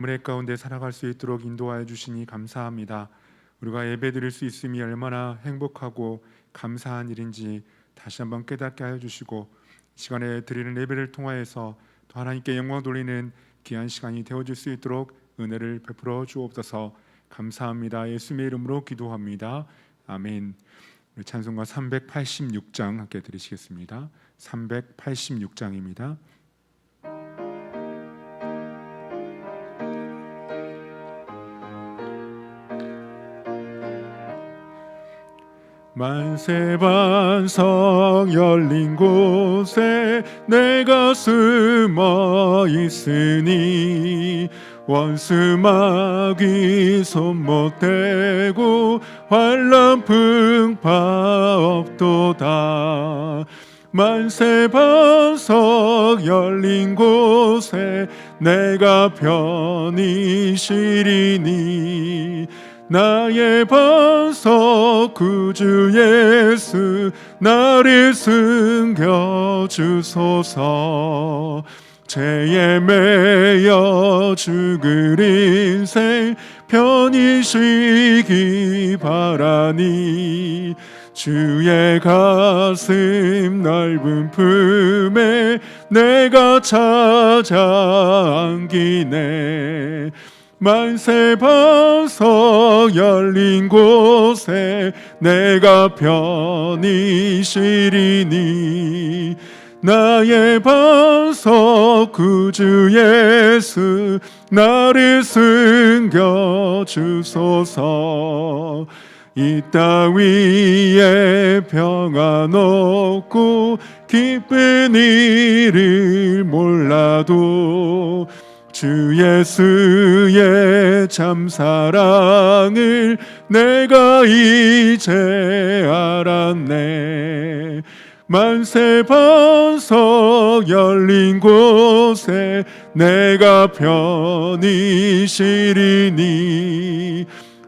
은혜 가운데 살아갈 수 있도록 인도하여 주시니 감사합니다. 우리가 예배드릴 수 있음이 얼마나 행복하고 감사한 일인지 다시 한번 깨닫게 하여 주시고, 이 시간에 드리는 예배를 통하여서 또 하나님께 영광 돌리는 귀한 시간이 되어줄 수 있도록 은혜를 베풀어 주옵소서. 감사합니다. 예수님의 이름으로 기도합니다. 아멘. 우리 찬송가 386장 함께 드리시겠습니다. 386장입니다. 만세반석 열린 곳에 내가 숨어 있으니 원수 마귀 손 못 대고 환난 풍파 없도다. 만세반석 열린 곳에 내가 편히 쉬리니 나의 반석 구주 예수 나를 숨겨주소서. 죄에 매여 죽을 인생 편히 쉬기 바라니 주의 가슴 넓은 품에 내가 찾아 안기네. 만세반석 열린 곳에 내가 편히 쉬리니 나의 반석 구주 예수 나를 숨겨주소서. 이 땅 위에 평안 없고 기쁜 일을 몰라도 주 예수의 참 사랑을 내가 이제 알았네. 만세반석 열린 곳에 내가 편히 쉬리니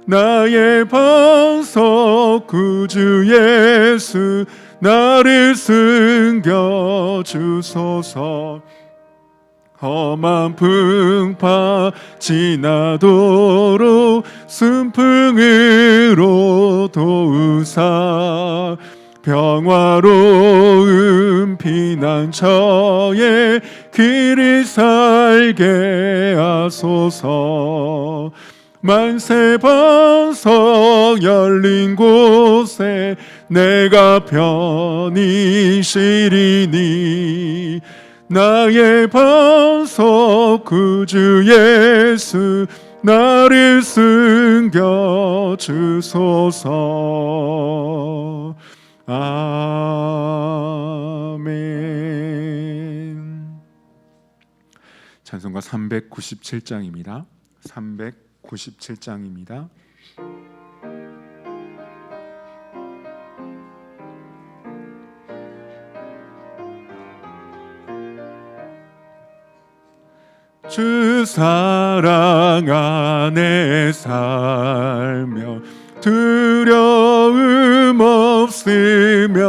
나의 반석 구주 예수 나를 숨겨주소서. 험한 풍파 지나도록 순풍으로 도우사 평화로운 피난처에 길이 살게 하소서. 만세반석 열린 곳에 내가 편히 쉬리니 나의 반석 구주 예수 나를 숨겨주소서. 아멘. 찬송가 397장입니다. 397장입니다. 주 사랑 안에 살며 두려움 없으며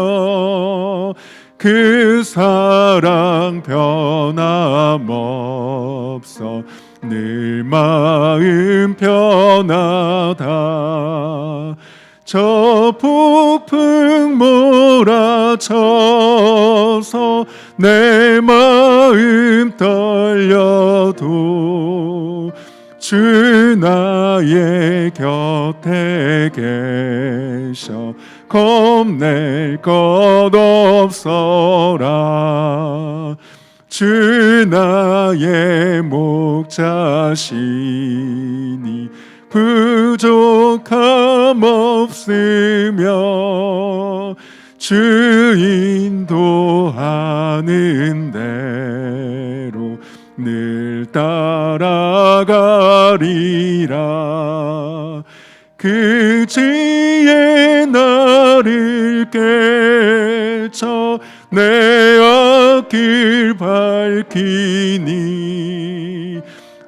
그 사랑 변함없어 늘 마음 편하다. 저 폭풍 몰아쳐서 내 마음 떨려도 주 나의 곁에 계셔 겁낼 것 없어라. 주 나의 목자시니 부족함 없으며 주 인도하는 대로 늘 따라가리라. 그 지혜 나를 깨쳐 내 앞길 밝히니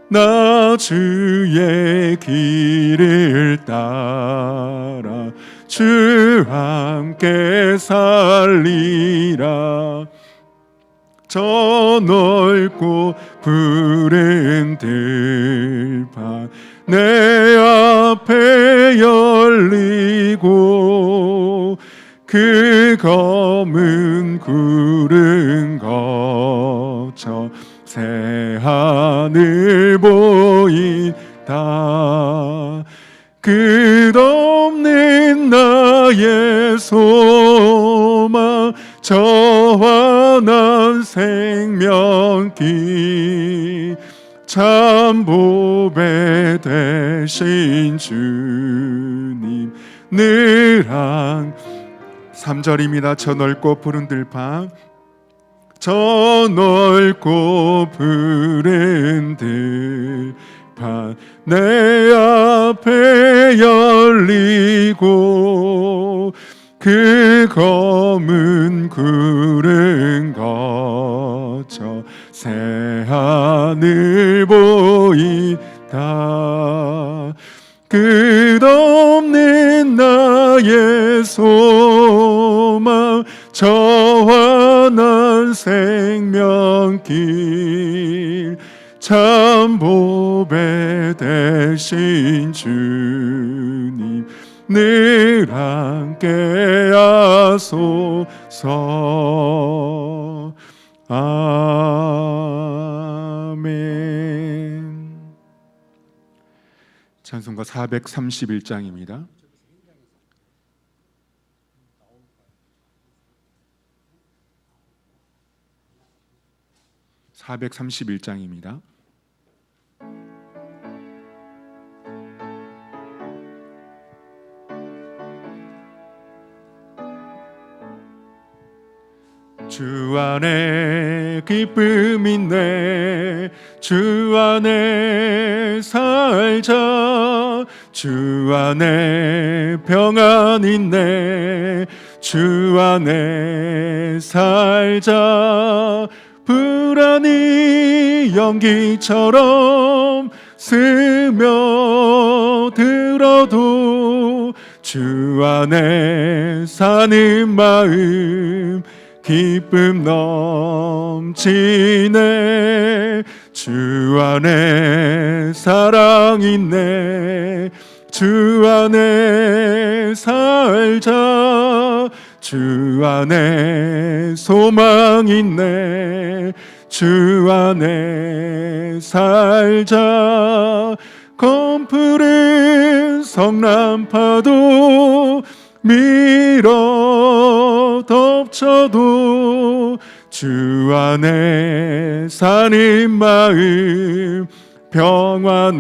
나 주의 길을 따라 주 함께 살리라. 저 넓고 푸른 들 내 앞에 열리고 그 검은 구름 거쳐 새하늘 보인다. 끝없는 나의 소망 저와 난 생명길 참 보배 되신 주님 늘 3절입니다. 저 넓고 푸른 들판 저 넓고 푸른 들판 내 앞에 열리고 그 검은 구름 거쳐 새하늘 보인다. 끝없는 나의 소망 저와 난 생명길 참 보배 되신 주님 늘 함께 하소서. 아멘. 찬송가 431장입니다. (431장입니다) 주 안에 기쁨 있네 주 안에 살자 주 안에 평안 있네 주 안에 살자 불안이 연기처럼 스며들어도 주 안에 사는 마음 기쁨 넘치네 주 안에 사랑 있네 주 안에 살자 주 안에 소망 있네 주 안에 살자 검푸른 성난파도 밀어 덮쳐도 주 안에 사는 마음 평화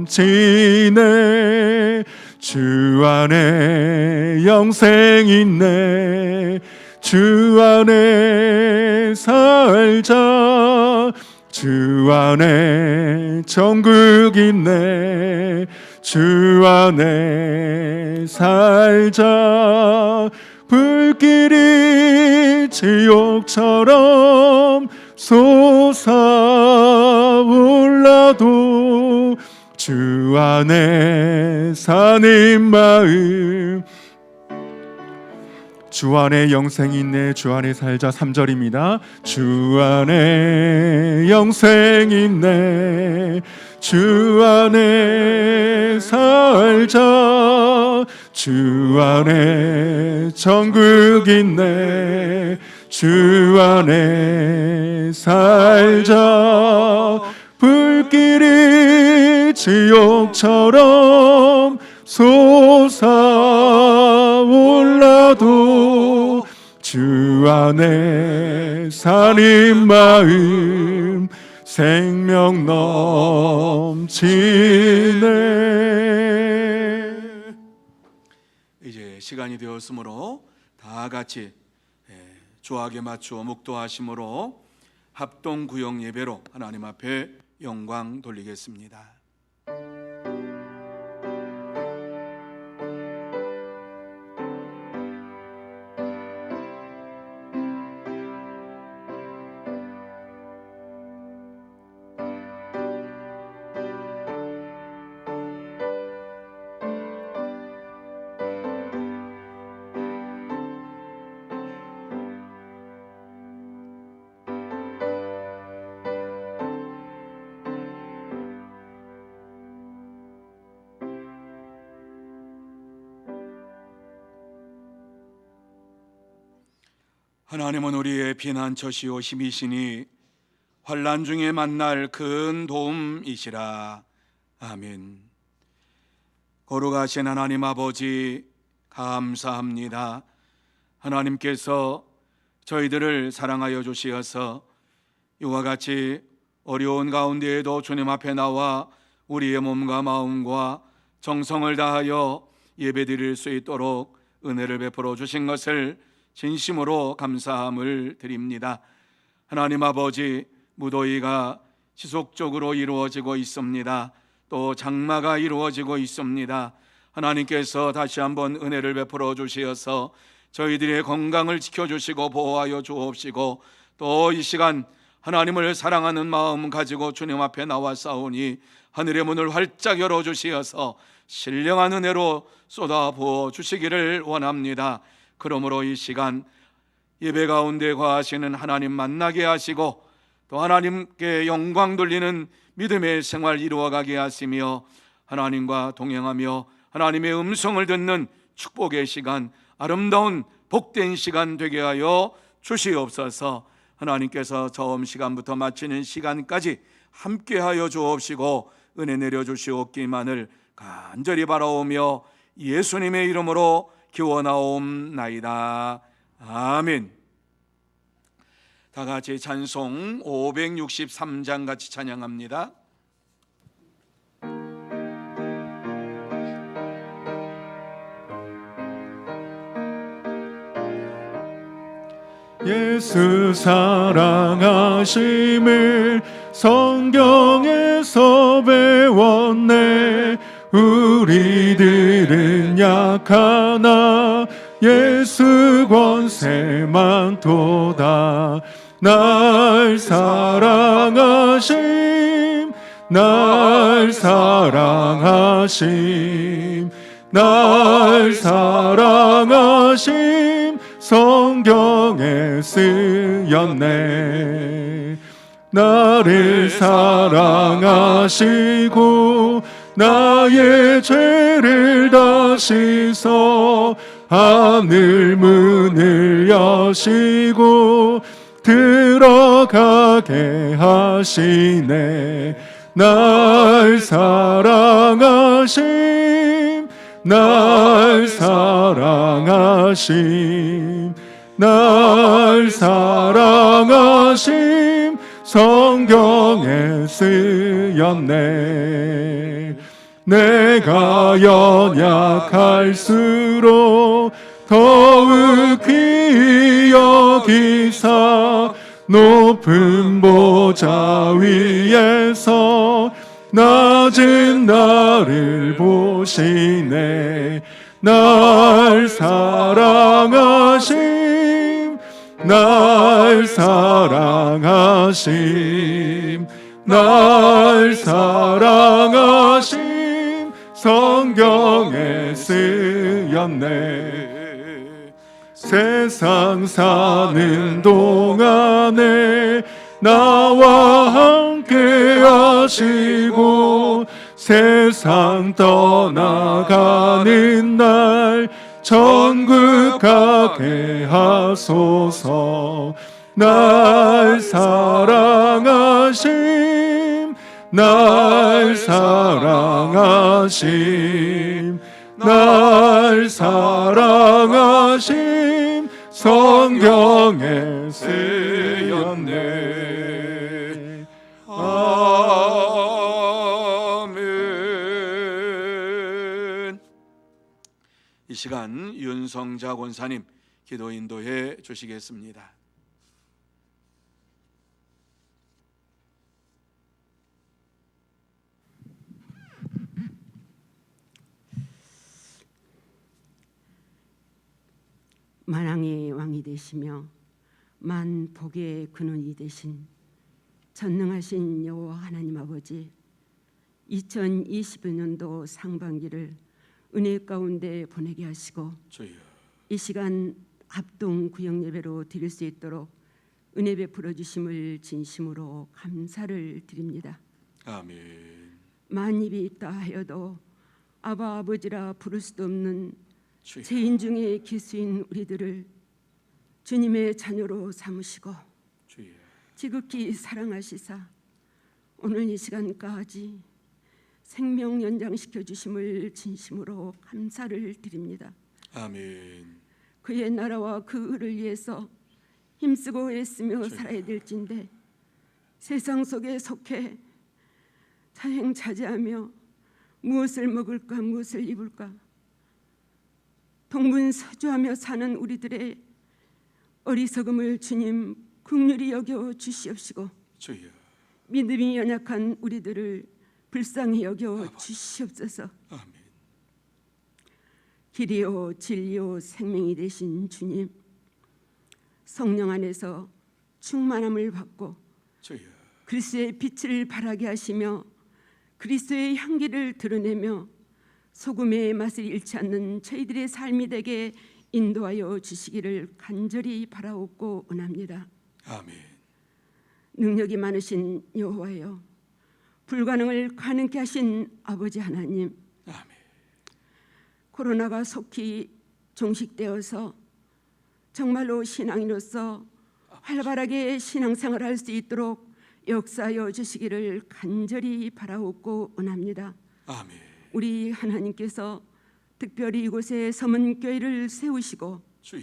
넘치네 주 안에 영생 있네 주 안에 살자 주 안에 천국 있네 주 안에 살자 불길이 지옥처럼 솟아올라도 주 안에 사는 마음 주 안에 영생이 있네 주 안에 살자 3절입니다. 주 안에 영생이 있네 주 안에 살자 주 안에 천국 있네 주 안에 살자 불길이 지옥처럼 솟아올라도 주 안에 사는 마음 생명 넘치네. 이제 시간이 되었으므로 다 같이 주악에 맞추어 묵도하심으로 합동구역 예배로 하나님 앞에 영광 돌리겠습니다. 하나님은 우리의 피난처시오 힘이시니 환난 중에 만날 큰 도움이시라. 아멘. 거룩하신 하나님 아버지, 감사합니다. 하나님께서 저희들을 사랑하여 주시어서 이와 같이 어려운 가운데에도 주님 앞에 나와 우리의 몸과 마음과 정성을 다하여 예배드릴 수 있도록 은혜를 베풀어 주신 것을 진심으로 감사함을 드립니다. 하나님 아버지, 무더위가 지속적으로 이루어지고 있습니다. 또 장마가 이루어지고 있습니다. 하나님께서 다시 한번 은혜를 베풀어 주시어서 저희들의 건강을 지켜주시고 보호하여 주옵시고, 또 이 시간 하나님을 사랑하는 마음 가지고 주님 앞에 나와 싸우니 하늘의 문을 활짝 열어주시어서 신령한 은혜로 쏟아부어 주시기를 원합니다. 그러므로 이 시간 예배 가운데 거하시는 하나님 만나게 하시고, 또 하나님께 영광 돌리는 믿음의 생활 이루어가게 하시며, 하나님과 동행하며 하나님의 음성을 듣는 축복의 시간, 아름다운 복된 시간 되게 하여 주시옵소서. 하나님께서 처음 시간부터 마치는 시간까지 함께하여 주옵시고 은혜 내려주시옵기만을 간절히 바라오며 예수님의 이름으로 기원하옵나이다. 아멘. 다 같이 찬송 563장 같이 찬양합니다. 예수 사랑하심을 성경에서 배웠네. 우리들은 약하나 예수 권세만 도다. 날 사랑하심, 날 사랑하심, 날 사랑하심 성경에 쓰였네. 나를 사랑하시고 나의 죄를 다 씻어 하늘 문을 여시고 들어가게 하시네. 날 사랑하심, 날 사랑하심, 날 사랑하심 성경에 쓰였네. 내가 연약할수록 더욱 귀히 여기사 높은 보좌 위에서 낮은 나를 보시네. 날 사랑하심, 날 사랑하심, 날 사랑하심 성경에 쓰였네. 세상 사는 동안에 나와 함께 하시고 세상 떠나가는 날 천국 가게 하소서. 날 사랑하심, 날 사랑하심, 날 사랑하심 성경에 쓰였네. 아멘. 이 시간 윤성자 권사님 기도 인도해 주시겠습니다. 만왕의 왕이 되시며 만복의 근원이 되신 전능하신 여호와 하나님 아버지, 2025년도 상반기를 은혜 가운데 보내게 하시고 주여. 이 시간 합동 구역 예배로 드릴 수 있도록 은혜 베풀어 주심을 진심으로 감사를 드립니다. 아멘. 만입이 있다 하여도 아바 아버지라 부를 수도 없는 주여. 죄인 중에 기수인 우리들을 주님의 자녀로 삼으시고 주여. 지극히 사랑하시사 오늘 이 시간까지 생명 연장시켜 주심을 진심으로 감사를 드립니다. 아멘. 그의 나라와 그 의를 위해서 힘쓰고 애쓰며 주여. 살아야 될진데 세상 속에 속해 자행자제하며 무엇을 먹을까 무엇을 입을까 동분서주하며 사는 우리들의 어리석음을 주님 긍휼히 여겨 주시옵시고 주여. 믿음이 연약한 우리들을 불쌍히 여겨 주시옵소서. 아멘. 길이요 진리요 생명이 되신 주님, 성령 안에서 충만함을 받고 주여. 그리스도의 빛을 발하게 하시며 그리스도의 향기를 드러내며 소금의 맛을 잃지 않는 저희들의 삶이 되게 인도하여 주시기를 간절히 바라옵고 원합니다. 아멘. 능력이 많으신 여호와여, 불가능을 가능케 하신 아버지 하나님, 아멘. 코로나가 속히 종식되어서 정말로 신앙인으로서 활발하게 신앙생활을 할 수 있도록 역사하여 주시기를 간절히 바라옵고 원합니다. 아멘. 우리 하나님께서 특별히 이곳에 서문교회를 세우시고 주여.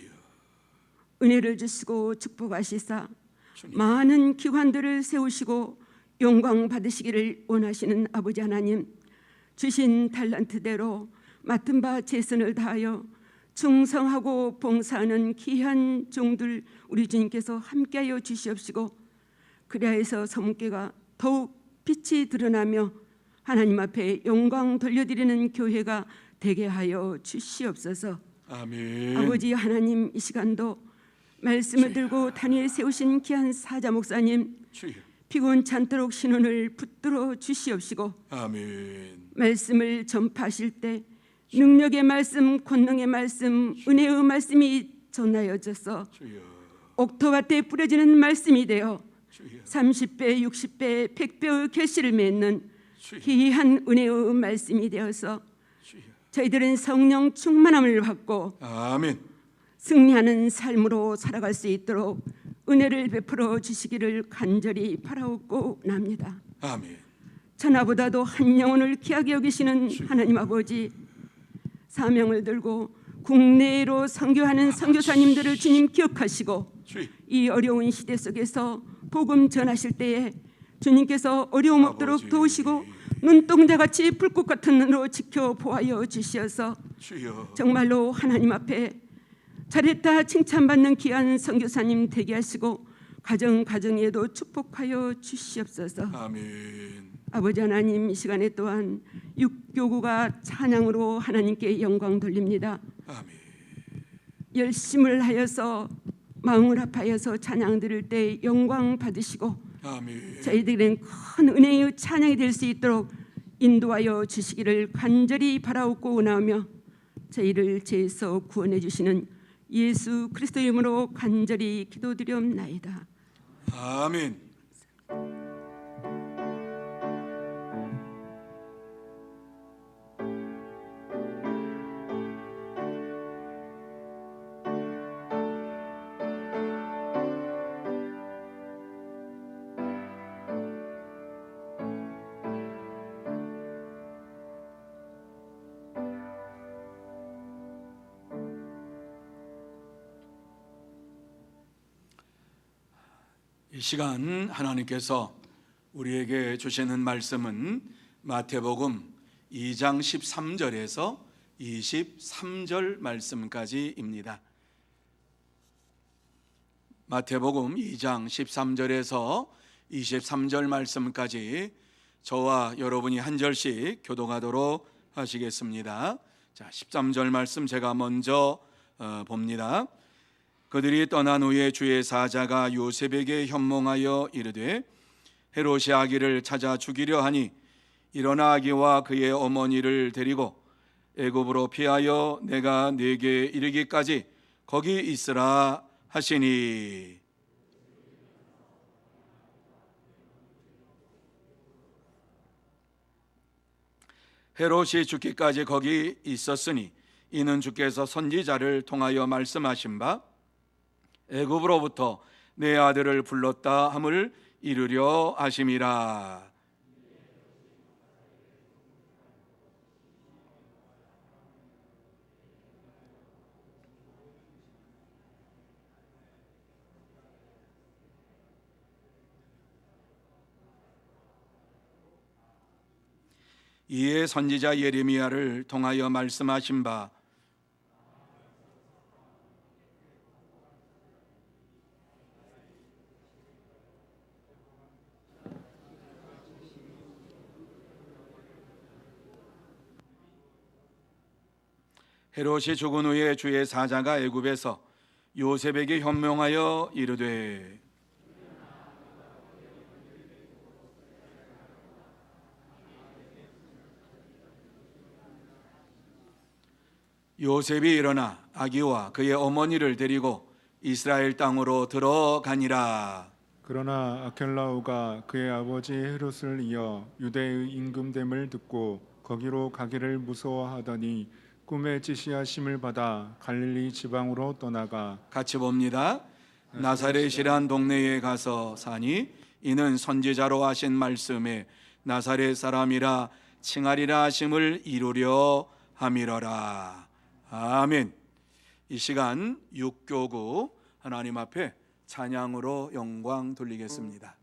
은혜를 주시고 축복하시사 주님. 많은 기관들을 세우시고 영광 받으시기를 원하시는 아버지 하나님, 주신 달란트대로 맡은 바 최선을 다하여 충성하고 봉사하는 귀한 종들 우리 주님께서 함께하여 주시옵시고 그리하여서 서문교회가 더욱 빛이 드러나며 하나님 앞에 영광 돌려드리는 교회가 되게 하여 주시옵소서. 아멘. 아버지 하나님, 이 시간도 말씀을 들고 단위에 세우신 귀한 사자 목사님 주여. 피곤 찬도록 신원을 붙들어 주시옵시고 아멘. 말씀을 전파하실 때 능력의 말씀, 권능의 말씀, 은혜의 말씀이 전하여져서 주여. 옥토밭에 뿌려지는 말씀이 되어 주여. 30배, 60배, 100배의 결실을 맺는 주여. 귀한 은혜의 말씀이 되어서 주여. 저희들은 성령 충만함을 받고 아멘. 승리하는 삶으로 살아갈 수 있도록 은혜를 베풀어 주시기를 간절히 바라옵고 납니다. 아멘. 천하보다도 한 영혼을 귀하게 여기시는 하나님 아버지, 사명을 들고 국내로 선교하는 선교사님들을 주님 기억하시고 주여. 이 어려운 시대 속에서 복음 전하실 때에 주님께서 어려움 없도록 아버지. 도우시고 눈동자같이 불꽃 같은 눈으로 지켜보아여 주시어서 주여. 정말로 하나님 앞에 잘했다 칭찬받는 귀한 선교사님 되게 하시고 가정에도 축복하여 주시옵소서. 아멘. 아버지 하나님, 이 시간에 또한 육교구가 찬양으로 하나님께 영광 돌립니다. 아멘. 열심을 하여서 마음을 합하여서 찬양 드릴 때 영광 받으시고 아멘. 저희들은 큰 은혜의 찬양이 될 수 있도록 인도하여 주시기를 간절히 바라옵고 원하며 저희를 죄에서 구원해 주시는 예수 그리스도 이름으로 간절히 기도드리옵나이다. 아멘. 이 시간 하나님께서 우리에게 주시는 말씀은 마태복음 2장 13절에서 23절 말씀까지입니다. 마태복음 2장 13절에서 23절 말씀까지 저와 여러분이 한 절씩 교독하도록 하시겠습니다. 자, 13절 말씀 제가 먼저 봅니다. 그들이 떠난 후에 주의 사자가 요셉에게 현몽하여 이르되 헤롯이 아기를 찾아 죽이려 하니 일어나 아기와 그의 어머니를 데리고 애굽으로 피하여 내가 네게 이르기까지 거기 있으라 하시니 헤롯이 죽기까지 거기 있었으니 이는 주께서 선지자를 통하여 말씀하신 바 애굽으로부터 내 아들을 불렀다 함을 이루려 하심이라. 이에 선지자 예레미야를 통하여 말씀하신 바 헤롯이 죽은 후에 주의 사자가 애굽에서 요셉에게 현명하여 이르되 요셉이 일어나 아기와 그의 어머니를 데리고 이스라엘 땅으로 들어가니라. 그러나 아켈라오가 그의 아버지 헤롯을 이어 유대의 임금됨을 듣고 거기로 가기를 무서워하더니 꿈에 지시하심을 받아 갈릴리 지방으로 떠나가 같이 봅니다. 나사렛이란 동네에 가서 사니 이는 선지자로 하신 말씀에 나사렛 사람이라 칭하리라 하심을 이루려 함이러라. 아멘. 이 시간 6교구 하나님 앞에 찬양으로 영광 돌리겠습니다.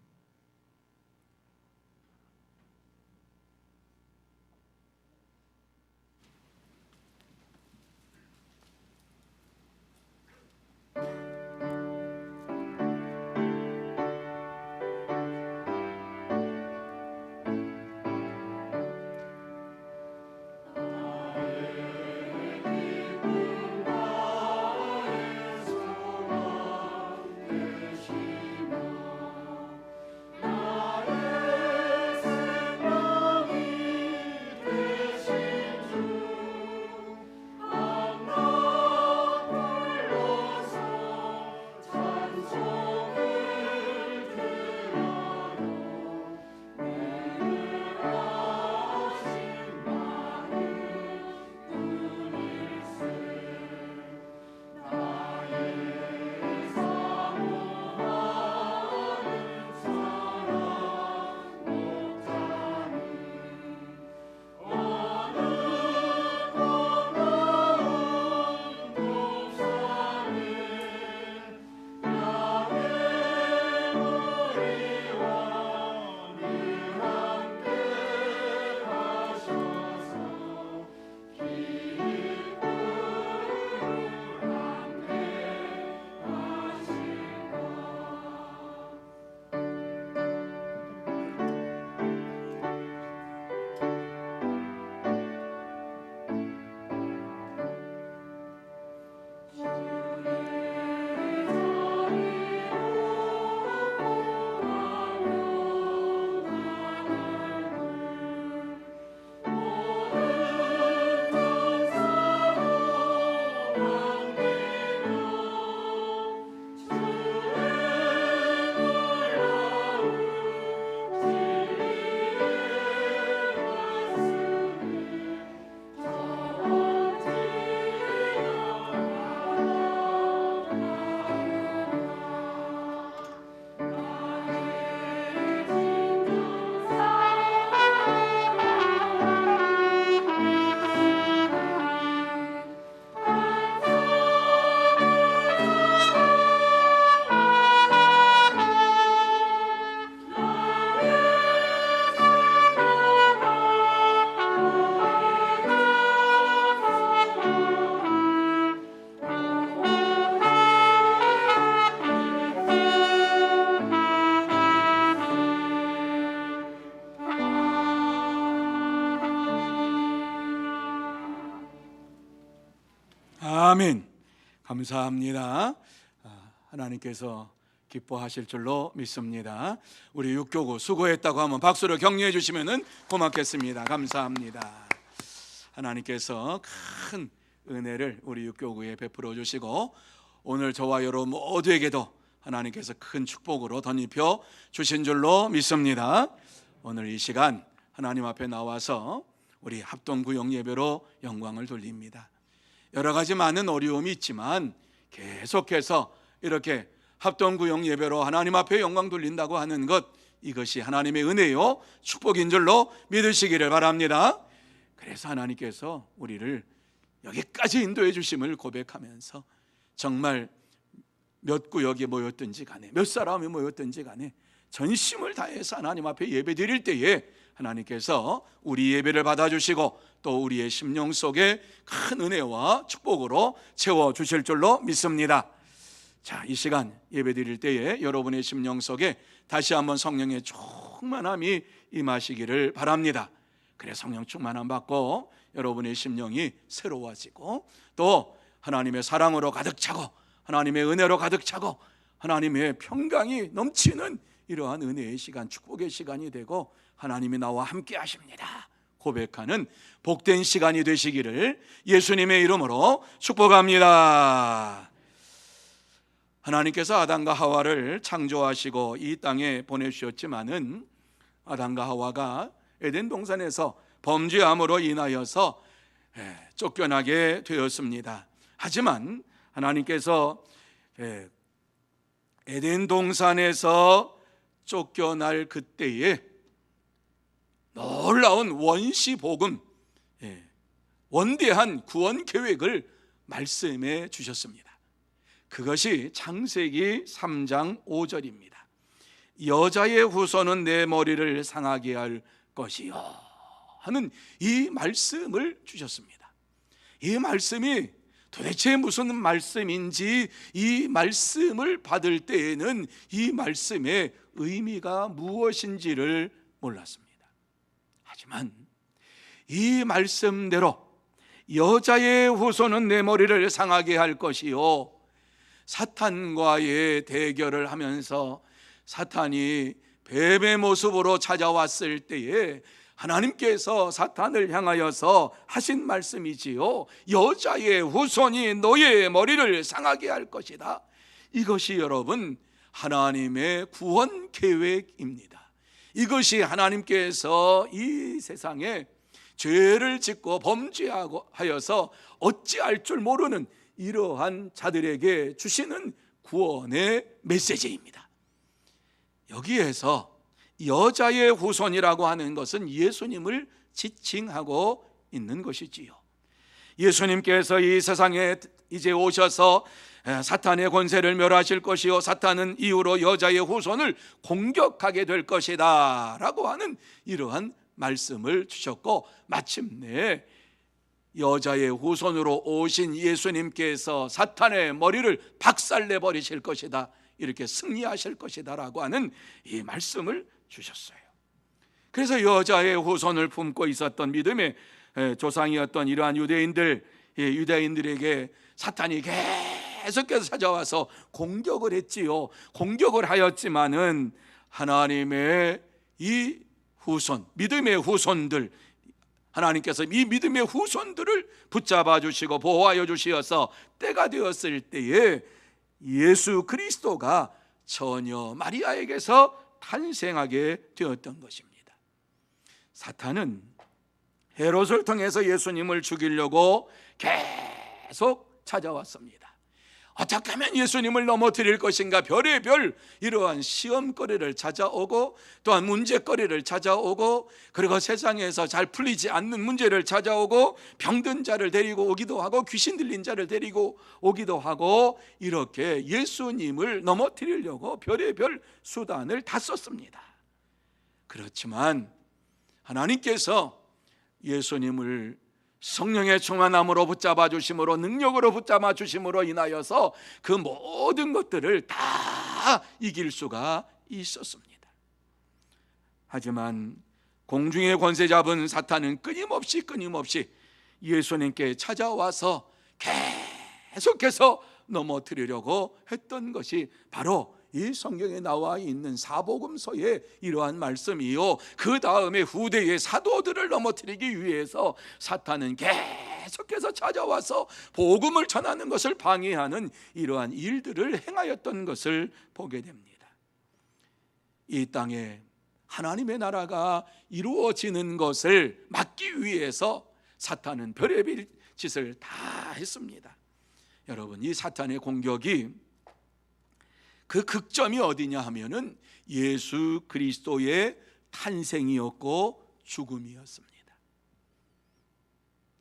아멘. 감사합니다. 하나님께서 기뻐하실 줄로 믿습니다. 우리 육교구 수고했다고 하면 박수로 격려해 주시면 고맙겠습니다. 감사합니다. 하나님께서 큰 은혜를 우리 육교구에 베풀어 주시고 오늘 저와 여러분 모두에게도 하나님께서 큰 축복으로 덧입혀 주신 줄로 믿습니다. 오늘 이 시간 하나님 앞에 나와서 우리 합동구역 예배로 영광을 돌립니다. 여러 가지 많은 어려움이 있지만 계속해서 이렇게 합동구역 예배로 하나님 앞에 영광 돌린다고 하는 것, 이것이 하나님의 은혜요 축복인 줄로 믿으시기를 바랍니다. 그래서 하나님께서 우리를 여기까지 인도해 주심을 고백하면서 정말 몇 구역이 모였든지 간에, 몇 사람이 모였든지 간에 전심을 다해서 하나님 앞에 예배 드릴 때에 하나님께서 우리 예배를 받아주시고 또 우리의 심령 속에 큰 은혜와 축복으로 채워주실 줄로 믿습니다. 자, 이 시간 예배 드릴 때에 여러분의 심령 속에 다시 한번 성령의 충만함이 임하시기를 바랍니다. 그래 성령 충만함 받고 여러분의 심령이 새로워지고 또 하나님의 사랑으로 가득 차고 하나님의 은혜로 가득 차고 하나님의 평강이 넘치는 이러한 은혜의 시간, 축복의 시간이 되고 하나님이 나와 함께 하십니다 고백하는 복된 시간이 되시기를 예수님의 이름으로 축복합니다. 하나님께서 아담과 하와를 창조하시고 이 땅에 보내주셨지만은 아담과 하와가 에덴 동산에서 범죄함으로 인하여서 쫓겨나게 되었습니다. 하지만 하나님께서 에덴 동산에서 쫓겨날 그때에 놀라운 원시 복음, 원대한 구원 계획을 말씀해 주셨습니다. 그것이 창세기 3장 5절입니다. 여자의 후손은 내 머리를 상하게 할 것이요 하는 이 말씀을 주셨습니다. 이 말씀이 도대체 무슨 말씀인지, 이 말씀을 받을 때에는 이 말씀의 의미가 무엇인지를 몰랐습니다. 하지만 이 말씀대로 여자의 후손은 내 머리를 상하게 할 것이요, 사탄과의 대결을 하면서 사탄이 뱀의 모습으로 찾아왔을 때에 하나님께서 사탄을 향하여서 하신 말씀이지요. 여자의 후손이 너의 머리를 상하게 할 것이다. 이것이 여러분 하나님의 구원 계획입니다. 이것이 하나님께서 이 세상에 죄를 짓고 범죄하고 하여서 어찌할 줄 모르는 이러한 자들에게 주시는 구원의 메시지입니다. 여기에서 여자의 후손이라고 하는 것은 예수님을 지칭하고 있는 것이지요. 예수님께서 이 세상에 이제 오셔서 사탄의 권세를 멸하실 것이요, 사탄은 이후로 여자의 후손을 공격하게 될 것이다 라고 하는 이러한 말씀을 주셨고, 마침내 여자의 후손으로 오신 예수님께서 사탄의 머리를 박살내 버리실 것이다, 이렇게 승리하실 것이다 라고 하는 이 말씀을 주셨어요. 그래서 여자의 후손을 품고 있었던 믿음의 조상이었던 이러한 유대인들에게 사탄이 계속해서 찾아와서 공격을 했지요. 공격을 하였지만은 하나님의 이 후손, 믿음의 후손들, 하나님께서 이 믿음의 후손들을 붙잡아 주시고 보호하여 주시어서 때가 되었을 때에 예수 그리스도가 처녀 마리아에게서 탄생하게 되었던 것입니다. 사탄은 헤롯을 통해서 예수님을 죽이려고 계속 찾아왔습니다. 어떻게 하면 예수님을 넘어뜨릴 것인가, 별의별 이러한 시험거리를 찾아오고 또한 문제거리를 찾아오고, 그리고 세상에서 잘 풀리지 않는 문제를 찾아오고, 병든 자를 데리고 오기도 하고 귀신 들린 자를 데리고 오기도 하고, 이렇게 예수님을 넘어뜨리려고 별의별 수단을 다 썼습니다. 그렇지만 하나님께서 예수님을 성령의 충만함으로 붙잡아 주심으로, 능력으로 붙잡아 주심으로 인하여서 그 모든 것들을 다 이길 수가 있었습니다. 하지만 공중의 권세 잡은 사탄은 끊임없이 예수님께 찾아와서 계속해서 넘어뜨리려고 했던 것이 바로 이 성경에 나와 있는 사복음서의 이러한 말씀이요, 그 다음에 후대의 사도들을 넘어뜨리기 위해서 사탄은 계속해서 찾아와서 복음을 전하는 것을 방해하는 이러한 일들을 행하였던 것을 보게 됩니다. 이 땅에 하나님의 나라가 이루어지는 것을 막기 위해서 사탄은 별의별 짓을 다 했습니다. 여러분, 이 사탄의 공격이 그 극점이 어디냐 하면은 예수 그리스도의 탄생이었고 죽음이었습니다.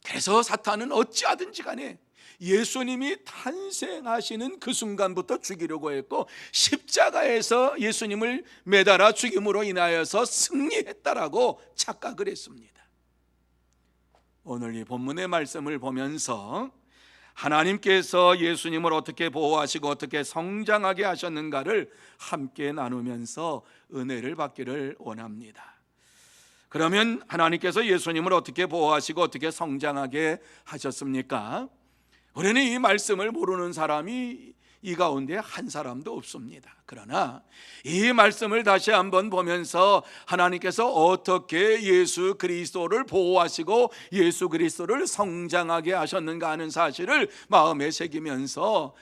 그래서 사탄은 어찌하든지 간에 예수님이 탄생하시는 그 순간부터 죽이려고 했고, 십자가에서 예수님을 매달아 죽임으로 인하여서 승리했다라고 착각을 했습니다. 오늘 이 본문의 말씀을 보면서 하나님께서 예수님을 어떻게 보호하시고 어떻게 성장하게 하셨는가를 함께 나누면서 은혜를 받기를 원합니다. 그러면 하나님께서 예수님을 어떻게 보호하시고 어떻게 성장하게 하셨습니까? 우리는 이 말씀을 모르는 사람이 이 가운데 한 사람도 없습니다. 그러나 이 말씀을 다시 한번 보면서 하나님께서 어떻게 예수 그리스도를 보호하시고 예수 그리스도를 성장하게 하셨는가 하는 사실을 마음에 새기면서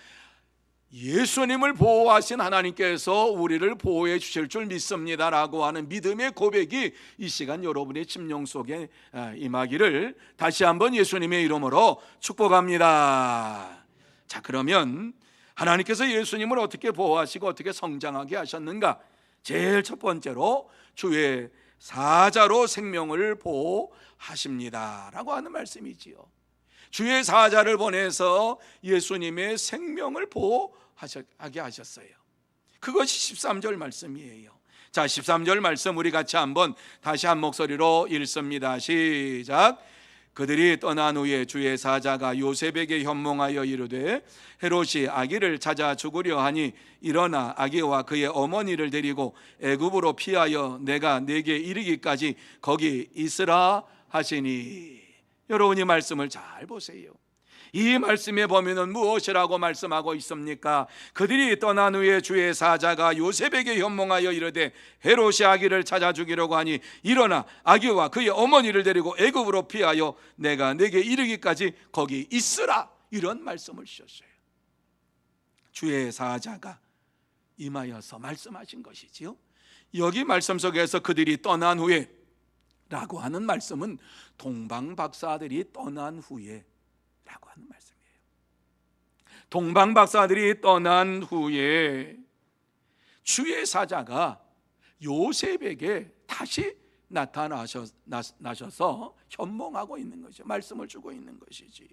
예수님을 보호하신 하나님께서 우리를 보호해 주실 줄 믿습니다라고 하는 믿음의 고백이 이 시간 여러분의 심령 속에 임하기를 다시 한번 예수님의 이름으로 축복합니다. 자, 그러면 하나님께서 예수님을 어떻게 보호하시고 어떻게 성장하게 하셨는가? 제일 첫 번째로 주의 사자로 생명을 보호하십니다 라고 하는 말씀이지요. 주의 사자를 보내서 예수님의 생명을 보호하게 하셨어요. 그것이 13절 말씀이에요. 자, 13절 말씀 우리 같이 한번 다시 한 목소리로 읽습니다. 시작. 그들이 떠난 후에 주의 사자가 요셉에게 현몽하여 이르되 헤롯이 아기를 찾아 죽으려 하니 일어나 아기와 그의 어머니를 데리고 애굽으로 피하여 내가 네게 이르기까지 거기 있으라 하시니. 여러분이 말씀을 잘 보세요. 이 말씀에 보면은 무엇이라고 말씀하고 있습니까? 그들이 떠난 후에 주의 사자가 요셉에게 현몽하여 이르되 헤롯이 아기를 찾아 죽이려고 하니 일어나 아기와 그의 어머니를 데리고 애굽으로 피하여 내가 네게 이르기까지 거기 있으라. 이런 말씀을 주셨어요. 주의 사자가 임하여서 말씀하신 것이지요. 여기 말씀 속에서 그들이 떠난 후에 라고 하는 말씀은 동방박사들이 떠난 후에 라고 하는 말씀이에요. 동방박사들이 떠난 후에 주의 사자가 요셉에게 다시 나타나셔서 현몽하고 있는 것이죠. 말씀을 주고 있는 것이지요.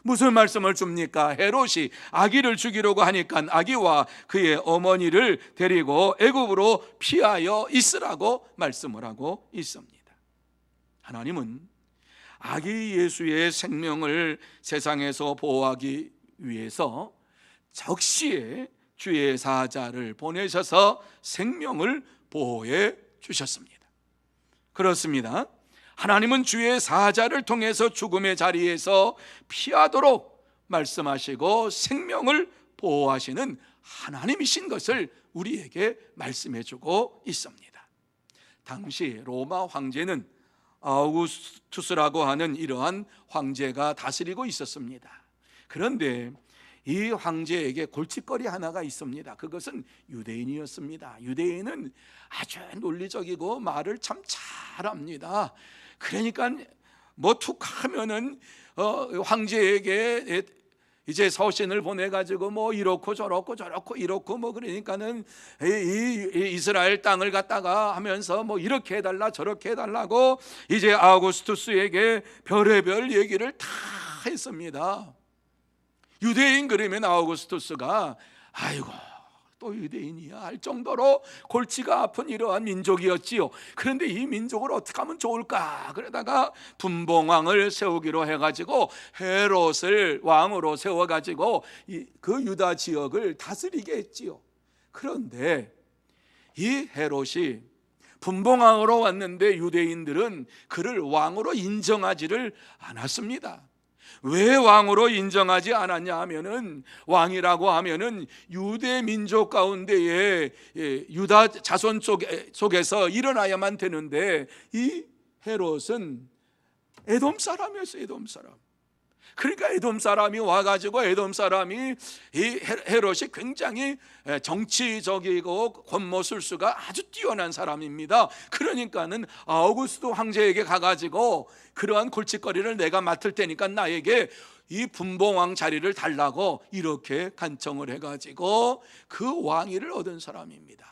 무슨 말씀을 줍니까? 헤롯이 아기를 죽이려고 하니까 아기와 그의 어머니를 데리고 애굽으로 피하여 있으라고 말씀을 하고 있습니다. 하나님은 아기 예수의 생명을 세상에서 보호하기 위해서 적시에 주의 사자를 보내셔서 생명을 보호해 주셨습니다. 그렇습니다. 하나님은 주의 사자를 통해서 죽음의 자리에서 피하도록 말씀하시고 생명을 보호하시는 하나님이신 것을 우리에게 말씀해 주고 있습니다. 당시 로마 황제는 아우구스투스라고 하는 이러한 황제가 다스리고 있었습니다. 그런데 이 황제에게 골칫거리 하나가 있습니다. 그것은 유대인이었습니다. 유대인은 아주 논리적이고 말을 참 잘합니다. 그러니까 뭐 툭 하면은 황제에게 이제 서신을 보내가지고 뭐 이렇고 저렇고 이렇고 뭐 그러니까는 이 이스라엘 땅을 갖다가 하면서 뭐 이렇게 해달라 저렇게 해달라고 이제 아우구스투스에게 별의별 얘기를 다 했습니다. 유대인 그러면 아우구스투스가 아이고 또 유대인이야 할 정도로 골치가 아픈 이러한 민족이었지요. 그런데 이 민족을 어떻게 하면 좋을까? 그러다가 분봉왕을 세우기로 해가지고 헤롯을 왕으로 세워가지고 그 유다 지역을 다스리게 했지요. 그런데 이 헤롯이 분봉왕으로 왔는데 유대인들은 그를 왕으로 인정하지를 않았습니다. 왜 왕으로 인정하지 않았냐 하면은 왕이라고 하면은 유대 민족 가운데에 유다 자손 속에서 일어나야만 되는데 이 헤롯은 에돔 사람이었어요. 에돔 사람. 그러니까 에돔 사람이 와가지고 에돔 사람이 이 헤롯이 굉장히 정치적이고 권모술수가 아주 뛰어난 사람입니다. 그러니까는 아우구스트 황제에게 가가지고 그러한 골칫거리를 내가 맡을 테니까 나에게 이 분봉왕 자리를 달라고 이렇게 간청을 해가지고 그 왕위를 얻은 사람입니다.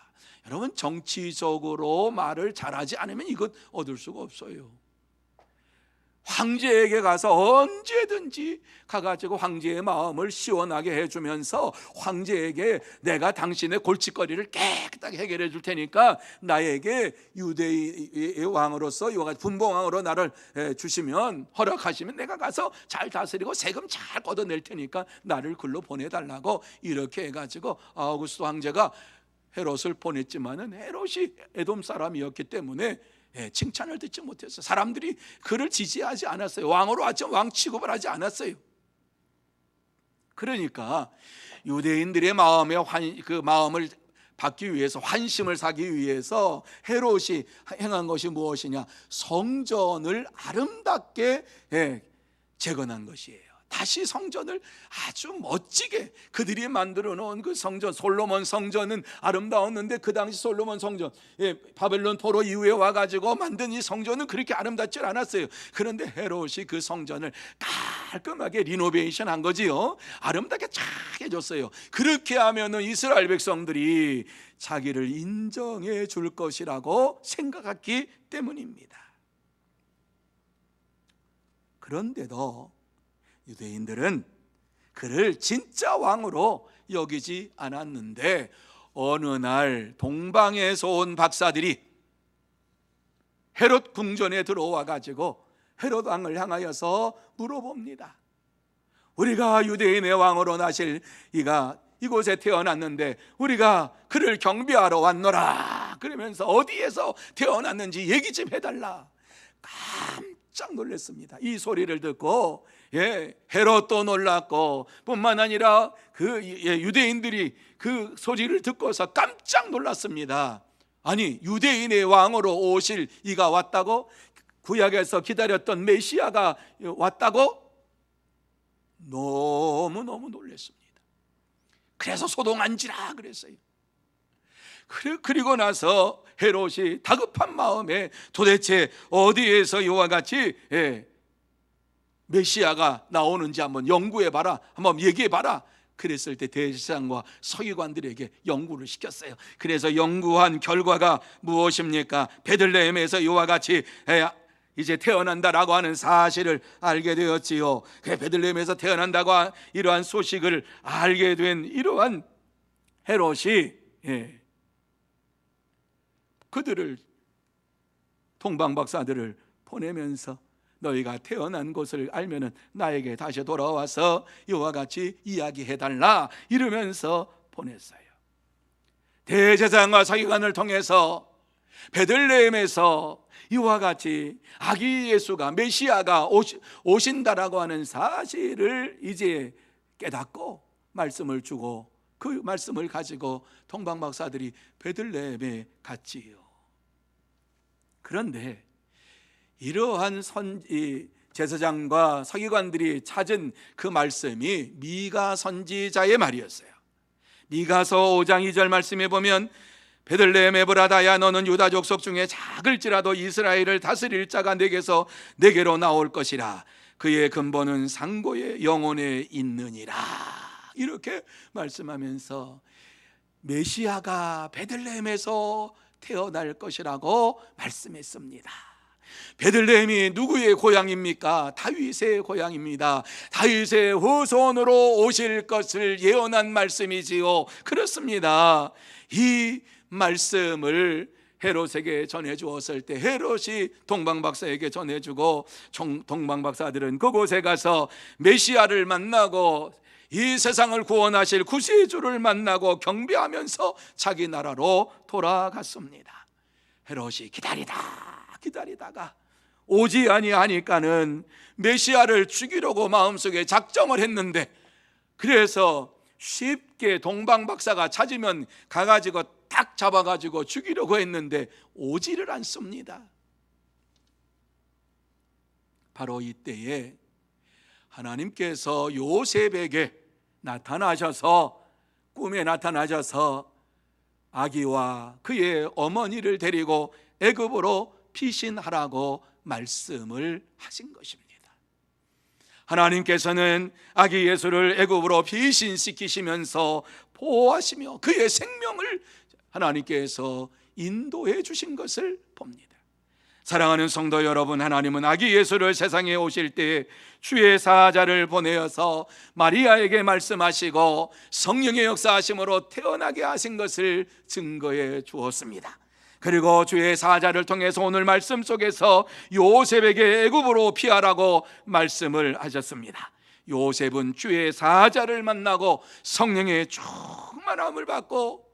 여러분, 정치적으로 말을 잘하지 않으면 이것 얻을 수가 없어요. 황제에게 가서 언제든지 가가지고 황제의 마음을 시원하게 해주면서 황제에게 내가 당신의 골칫거리를 깨끗하게 해결해 줄 테니까 나에게 유대의 왕으로서 이와 같이 분봉왕으로 나를 주시면, 허락하시면 내가 가서 잘 다스리고 세금 잘 걷어낼 테니까 나를 글로 보내달라고 이렇게 해가지고 아우구스도 황제가 헤롯을 보냈지만은 헤롯이 에돔 사람이었기 때문에 칭찬을 듣지 못했어요. 사람들이 그를 지지하지 않았어요. 왕으로 왔지만 왕 취급을 하지 않았어요. 그러니까 유대인들의 그 마음을 받기 위해서, 환심을 사기 위해서 헤롯이 행한 것이 무엇이냐? 성전을 아름답게 재건한 것이에요. 다시 성전을 아주 멋지게 그들이 만들어 놓은 그 성전, 솔로몬 성전은 아름다웠는데 그 당시 솔로몬 성전, 바벨론 포로 이후에 와가지고 만든 이 성전은 그렇게 아름답지 않았어요. 그런데 헤롯이 그 성전을 깔끔하게 리노베이션 한 거지요. 아름답게 쫙 해줬어요. 그렇게 하면은 이스라엘 백성들이 자기를 인정해 줄 것이라고 생각했기 때문입니다. 그런데도 유대인들은 그를 진짜 왕으로 여기지 않았는데, 어느 날 동방에서 온 박사들이 헤롯 궁전에 들어와 가지고 헤롯 왕을 향하여서 물어봅니다. 우리가 유대인의 왕으로 나실 이가 이곳에 태어났는데 우리가 그를 경배하러 왔노라. 그러면서 어디에서 태어났는지 얘기 좀 해달라. 깜짝 놀랐습니다. 이 소리를 듣고 헤롯도 놀랐고, 뿐만 아니라 그 유대인들이 그 소리를 듣고서 깜짝 놀랐습니다. 아니, 유대인의 왕으로 오실 이가 왔다고? 구약에서 기다렸던 메시아가 왔다고? 너무너무 놀랐습니다. 그래서 소동한지라 그랬어요. 그리고 나서 헤롯이 다급한 마음에 도대체 어디에서 이와 같이 메시아가 나오는지 한번 연구해봐라, 한번 얘기해봐라. 그랬을 때 대제사장과 서기관들에게 연구를 시켰어요. 그래서 연구한 결과가 무엇입니까? 베들레헴에서 이와 같이 이제 태어난다라고 하는 사실을 알게 되었지요. 베들레헴에서 태어난다고 이러한 소식을 알게 된 이러한 헤롯이 그들을, 동방박사들을 보내면서 너희가 태어난 곳을 알면은 나에게 다시 돌아와서 이와 같이 이야기해달라 이러면서 보냈어요. 대제사장과 서기관을 통해서 베들레헴에서 이와 같이 아기 예수가, 메시아가 오신다라고 하는 사실을 이제 깨닫고 말씀을 주고, 그 말씀을 가지고 동방박사들이 베들레헴에 갔지요. 그런데 이러한 제사장과 서기관들이 찾은 그 말씀이 미가 선지자의 말이었어요. 미가서 5장 2절 말씀에 보면 베들레헴 에브라다야, 너는 유다 족속 중에 작을지라도 이스라엘을 다스릴 자가 내게로 나올 것이라. 그의 근본은 상고의 영혼에 있느니라. 이렇게 말씀하면서 메시아가 베들레헴에서 태어날 것이라고 말씀했습니다. 베들레헴이 누구의 고향입니까? 다윗의 고향입니다. 다윗의 후손으로 오실 것을 예언한 말씀이지요. 그렇습니다. 이 말씀을 헤롯에게 전해주었을 때 헤롯이 동방박사에게 전해주고, 동방박사들은 그곳에 가서 메시아를 만나고 이 세상을 구원하실 구세주를 만나고 경배하면서 자기 나라로 돌아갔습니다. 헤롯이 기다리다가 오지 아니하니까는 메시아를 죽이려고 마음속에 작정을 했는데, 그래서 쉽게 동방박사가 찾으면 가가지고 딱 잡아가지고 죽이려고 했는데 오지를 않습니다. 바로 이때에 하나님께서 요셉에게 나타나셔서 꿈에 나타나셔서 아기와 그의 어머니를 데리고 애굽으로 피신하라고 말씀을 하신 것입니다. 하나님께서는 아기 예수를 애굽으로 피신시키시면서 보호하시며 그의 생명을 하나님께서 인도해 주신 것을 봅니다. 사랑하는 성도 여러분, 하나님은 아기 예수를 세상에 오실 때 주의 사자를 보내어서 마리아에게 말씀하시고 성령의 역사하심으로 태어나게 하신 것을 증거해 주었습니다. 그리고 주의 사자를 통해서 오늘 말씀 속에서 요셉에게 애굽으로 피하라고 말씀을 하셨습니다. 요셉은 주의 사자를 만나고 성령의 충만함을 받고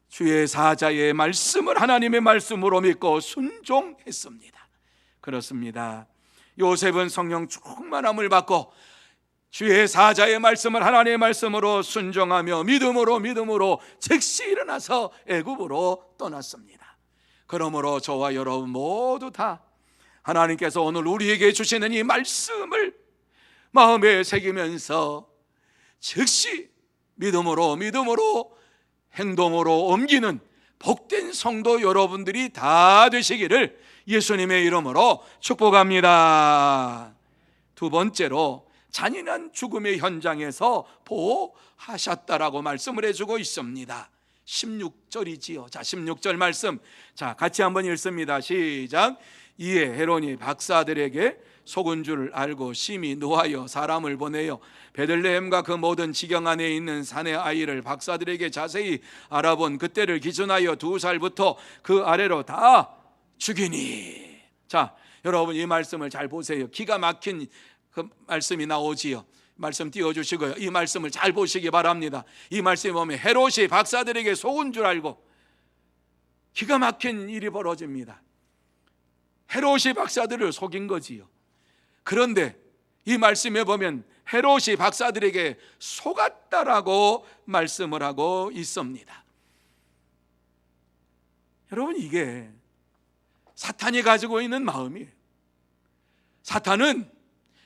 주의 사자의 말씀을 하나님의 말씀으로 믿고 순종했습니다. 그렇습니다. 요셉은 성령 충만함을 받고 주의 사자의 말씀을 하나님의 말씀으로 순종하며 믿음으로 즉시 일어나서 애굽으로 떠났습니다. 그러므로 저와 여러분 모두 다 하나님께서 오늘 우리에게 주시는 이 말씀을 마음에 새기면서 즉시 믿음으로 행동으로 옮기는 복된 성도 여러분들이 다 되시기를 예수님의 이름으로 축복합니다. 두 번째로 잔인한 죽음의 현장에서 보호하셨다라고 말씀을 해주고 있습니다. 16절이지요. 자, 16절 말씀, 자, 같이 한번 읽습니다. 시작. 이에 헤롯이 박사들에게 속은 줄 알고 심히 노하여 사람을 보내어 베들레헴과 그 모든 지경 안에 있는 산의 아이를 박사들에게 자세히 알아본 그때를 기준하여 2살부터 그 아래로 다 죽이니. 자, 여러분 이 말씀을 잘 보세요. 기가 막힌 그 말씀이 나오지요. 말씀 띄워주시고요. 이 말씀을 잘 보시기 바랍니다. 이 말씀에 보면 헤롯이 박사들에게 속은 줄 알고, 기가 막힌 일이 벌어집니다. 헤롯이 박사들을 속인 거지요. 그런데 이 말씀에 보면 헤롯이 박사들에게 속았다라고 말씀을 하고 있습니다. 여러분, 이게 사탄이 가지고 있는 마음이에요. 사탄은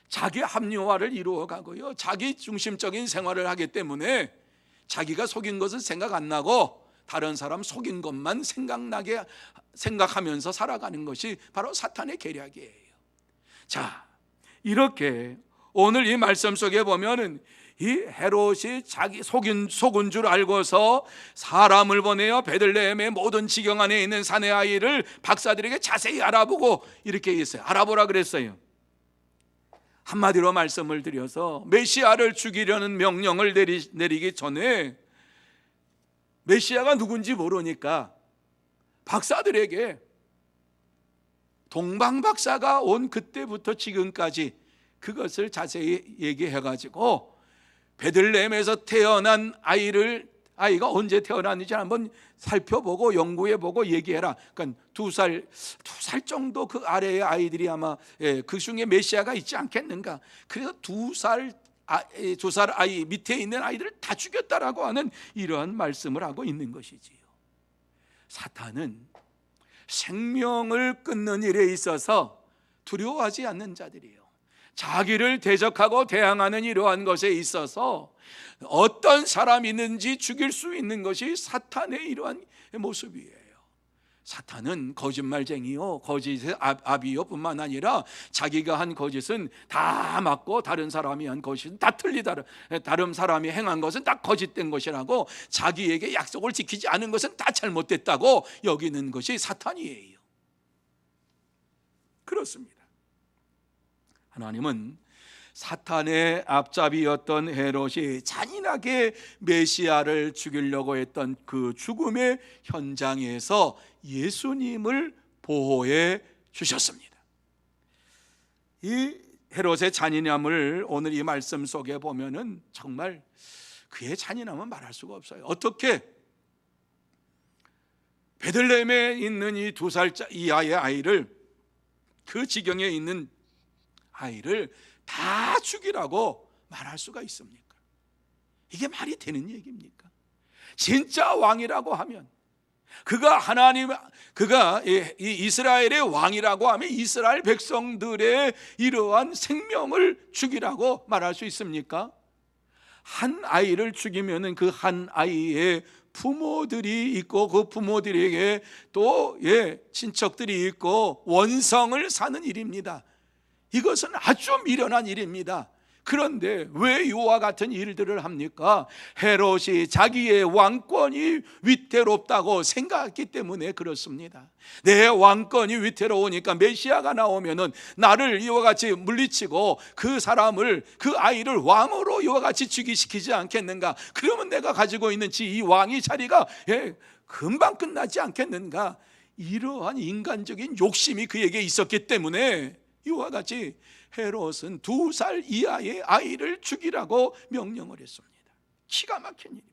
자기 합리화를 이루어가고요, 자기 중심적인 생활을 하기 때문에 자기가 속인 것은 생각 안 나고 다른 사람 속인 것만 생각하면서 살아가는 것이 바로 사탄의 계략이에요. 자, 이렇게 오늘 이 말씀 속에 보면은 이 헤롯이 자기 속은 줄 알고서 사람을 보내어 베들레헴의 모든 지경 안에 있는 사내 아이를 박사들에게 자세히 알아보고 이렇게 했어요. 알아보라 그랬어요. 한마디로 말씀을 드려서 메시아를 죽이려는 명령을 내리기 전에 메시아가 누군지 모르니까 박사들에게 동방박사가 온 그때부터 지금까지 그것을 자세히 얘기해가지고 베들레헴에서 태어난 아이가 언제 태어났는지 한번 살펴보고 연구해보고 얘기해라. 그러니까 두 살 정도 그 아래의 아이들이 아마 그 중에 메시아가 있지 않겠는가. 그래서 두 살 아이 밑에 있는 아이들을 다 죽였다라고 하는 이러한 말씀을 하고 있는 것이지요. 사탄은 생명을 끊는 일에 있어서 두려워하지 않는 자들이에요. 자기를 대적하고 대항하는 이러한 것에 있어서 어떤 사람이 있는지 죽일 수 있는 것이 사탄의 이러한 모습이에요. 사탄은 거짓말쟁이요, 거짓의 아비요 뿐만 아니라 자기가 한 거짓은 다 맞고 다른 사람이 한 것은 다 틀리다, 다른 사람이 행한 것은 다 거짓된 것이라고, 자기에게 약속을 지키지 않은 것은 다 잘못됐다고 여기는 것이 사탄이에요. 그렇습니다. 하나님은 사탄의 앞잡이였던 헤롯이 잔인하게 메시아를 죽이려고 했던 그 죽음의 현장에서 예수님을 보호해 주셨습니다. 이 헤롯의 잔인함을 오늘 이 말씀 속에 보면은 정말 그의 잔인함은 말할 수가 없어요. 어떻게 베들레헴에 있는 이 2살 이하의 아이를, 그 지경에 있는 아이를 다 죽이라고 말할 수가 있습니까? 이게 말이 되는 얘기입니까? 진짜 왕이라고 하면 그가 이 이스라엘의 왕이라고 하면 이스라엘 백성들의 이러한 생명을 죽이라고 말할 수 있습니까? 한 아이를 죽이면은 그 한 아이의 부모들이 있고 그 부모들에게 또 친척들이 있고 원성을 사는 일입니다. 이것은 아주 미련한 일입니다. 그런데 왜 이와 같은 일들을 합니까? 헤롯이 자기의 왕권이 위태롭다고 생각했기 때문에 그렇습니다. 내 왕권이 위태로우니까 메시아가 나오면은 나를 이와 같이 물리치고 그 아이를 왕으로 이와 같이 즉위시키지 않겠는가? 그러면 내가 가지고 있는 이 왕의 자리가 금방 끝나지 않겠는가? 이러한 인간적인 욕심이 그에게 있었기 때문에 이와 같이 헤롯은 2살 이하의 아이를 죽이라고 명령을 했습니다. 기가 막힌 일입니다.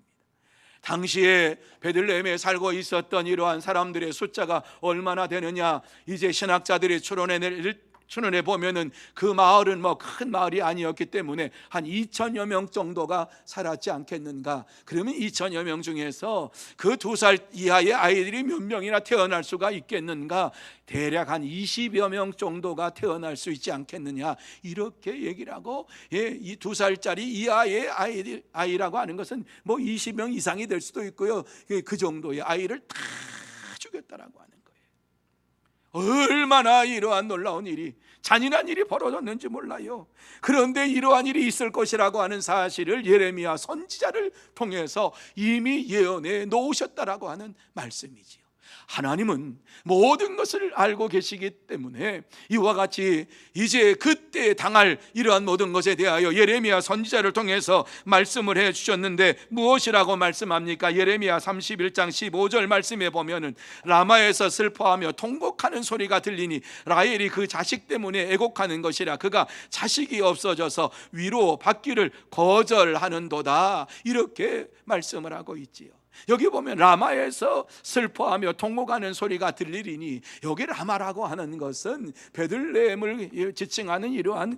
당시에 베들레헴에 살고 있었던 이러한 사람들의 숫자가 얼마나 되느냐, 이제 신학자들이 추론해 보면은 그 마을은 큰 마을이 아니었기 때문에 한 2천여 명 정도가 살았지 않겠는가. 그러면 2천여 명 중에서 그 2살 이하의 아이들이 몇 명이나 태어날 수가 있겠는가? 대략 한 20여 명 정도가 태어날 수 있지 않겠느냐, 이렇게 얘기를 하고, 이 2살짜리 이하의 아이라고 하는 것은 20명 이상이 될 수도 있고요. 그 정도의 아이를 다 죽였다라고 하는 거예요. 얼마나 이러한 놀라운 일이, 잔인한 일이 벌어졌는지 몰라요. 그런데 이러한 일이 있을 것이라고 하는 사실을 예레미야 선지자를 통해서 이미 예언해 놓으셨다라고 하는 말씀이지요. 하나님은 모든 것을 알고 계시기 때문에 이와 같이 이제 그때 당할 이러한 모든 것에 대하여 예레미야 선지자를 통해서 말씀을 해 주셨는데, 무엇이라고 말씀합니까? 예레미야 31장 15절 말씀에 보면은 라마에서 슬퍼하며 통곡하는 소리가 들리니 라헬이 그 자식 때문에 애곡하는 것이라. 그가 자식이 없어져서 위로 받기를 거절하는도다. 이렇게 말씀을 하고 있지요. 여기 보면 라마에서 슬퍼하며 통곡하는 소리가 들리리니, 여기 라마라고 하는 것은 베들레헴을 지칭하는 이러한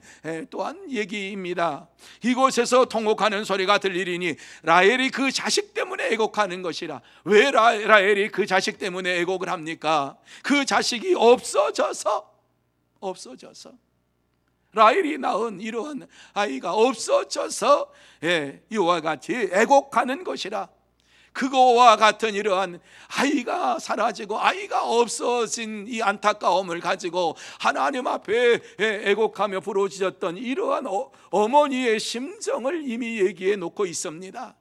또한 얘기입니다. 이곳에서 통곡하는 소리가 들리리니 라헬이 그 자식 때문에 애곡하는 것이라. 왜 라헬이 그 자식 때문에 애곡을 합니까? 그 자식이 없어져서 라헬이 낳은 이러한 아이가 없어져서 이와 같이 애곡하는 것이라. 그거와 같은 이러한 아이가 사라지고 아이가 없어진 이 안타까움을 가지고 하나님 앞에 애곡하며 부르짖었던 이러한 어머니의 심정을 이미 얘기해 놓고 있습니다.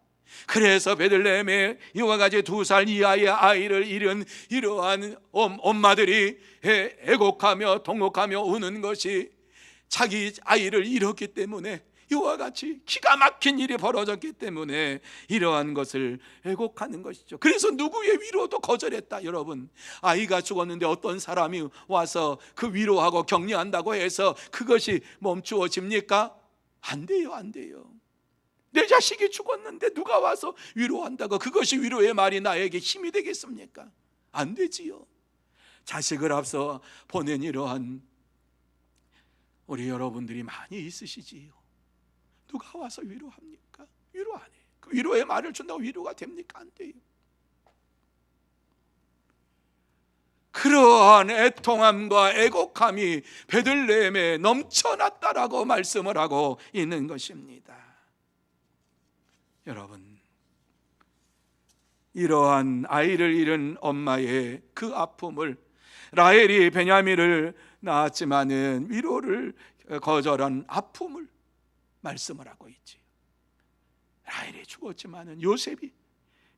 그래서 베들레헴에 이와 같이 2살 이하의 아이를 잃은 이러한 엄마들이 애곡하며 통곡하며 우는 것이 자기 아이를 잃었기 때문에, 이와 같이 기가 막힌 일이 벌어졌기 때문에 이러한 것을 애곡하는 것이죠. 그래서 누구의 위로도 거절했다. 여러분, 아이가 죽었는데 어떤 사람이 와서 그 위로하고 격려한다고 해서 그것이 멈추어집니까? 안 돼요, 안 돼요. 내 자식이 죽었는데 누가 와서 위로한다고 그것이 위로의 말이 나에게 힘이 되겠습니까? 안 되지요. 자식을 앞서 보낸 이러한 우리 여러분들이 많이 있으시지요. 누가 와서 위로합니까? 위로 안 해요. 그 위로의 말을 준다고 위로가 됩니까? 안 돼요. 그러한 애통함과 애곡함이 베들레헴에 넘쳐났다라고 말씀을 하고 있는 것입니다. 여러분, 이러한 아이를 잃은 엄마의 그 아픔을, 라헬이 베냐민을 낳았지만은 위로를 거절한 아픔을 말씀을 하고 있지요. 라헬이 죽었지만은 요셉이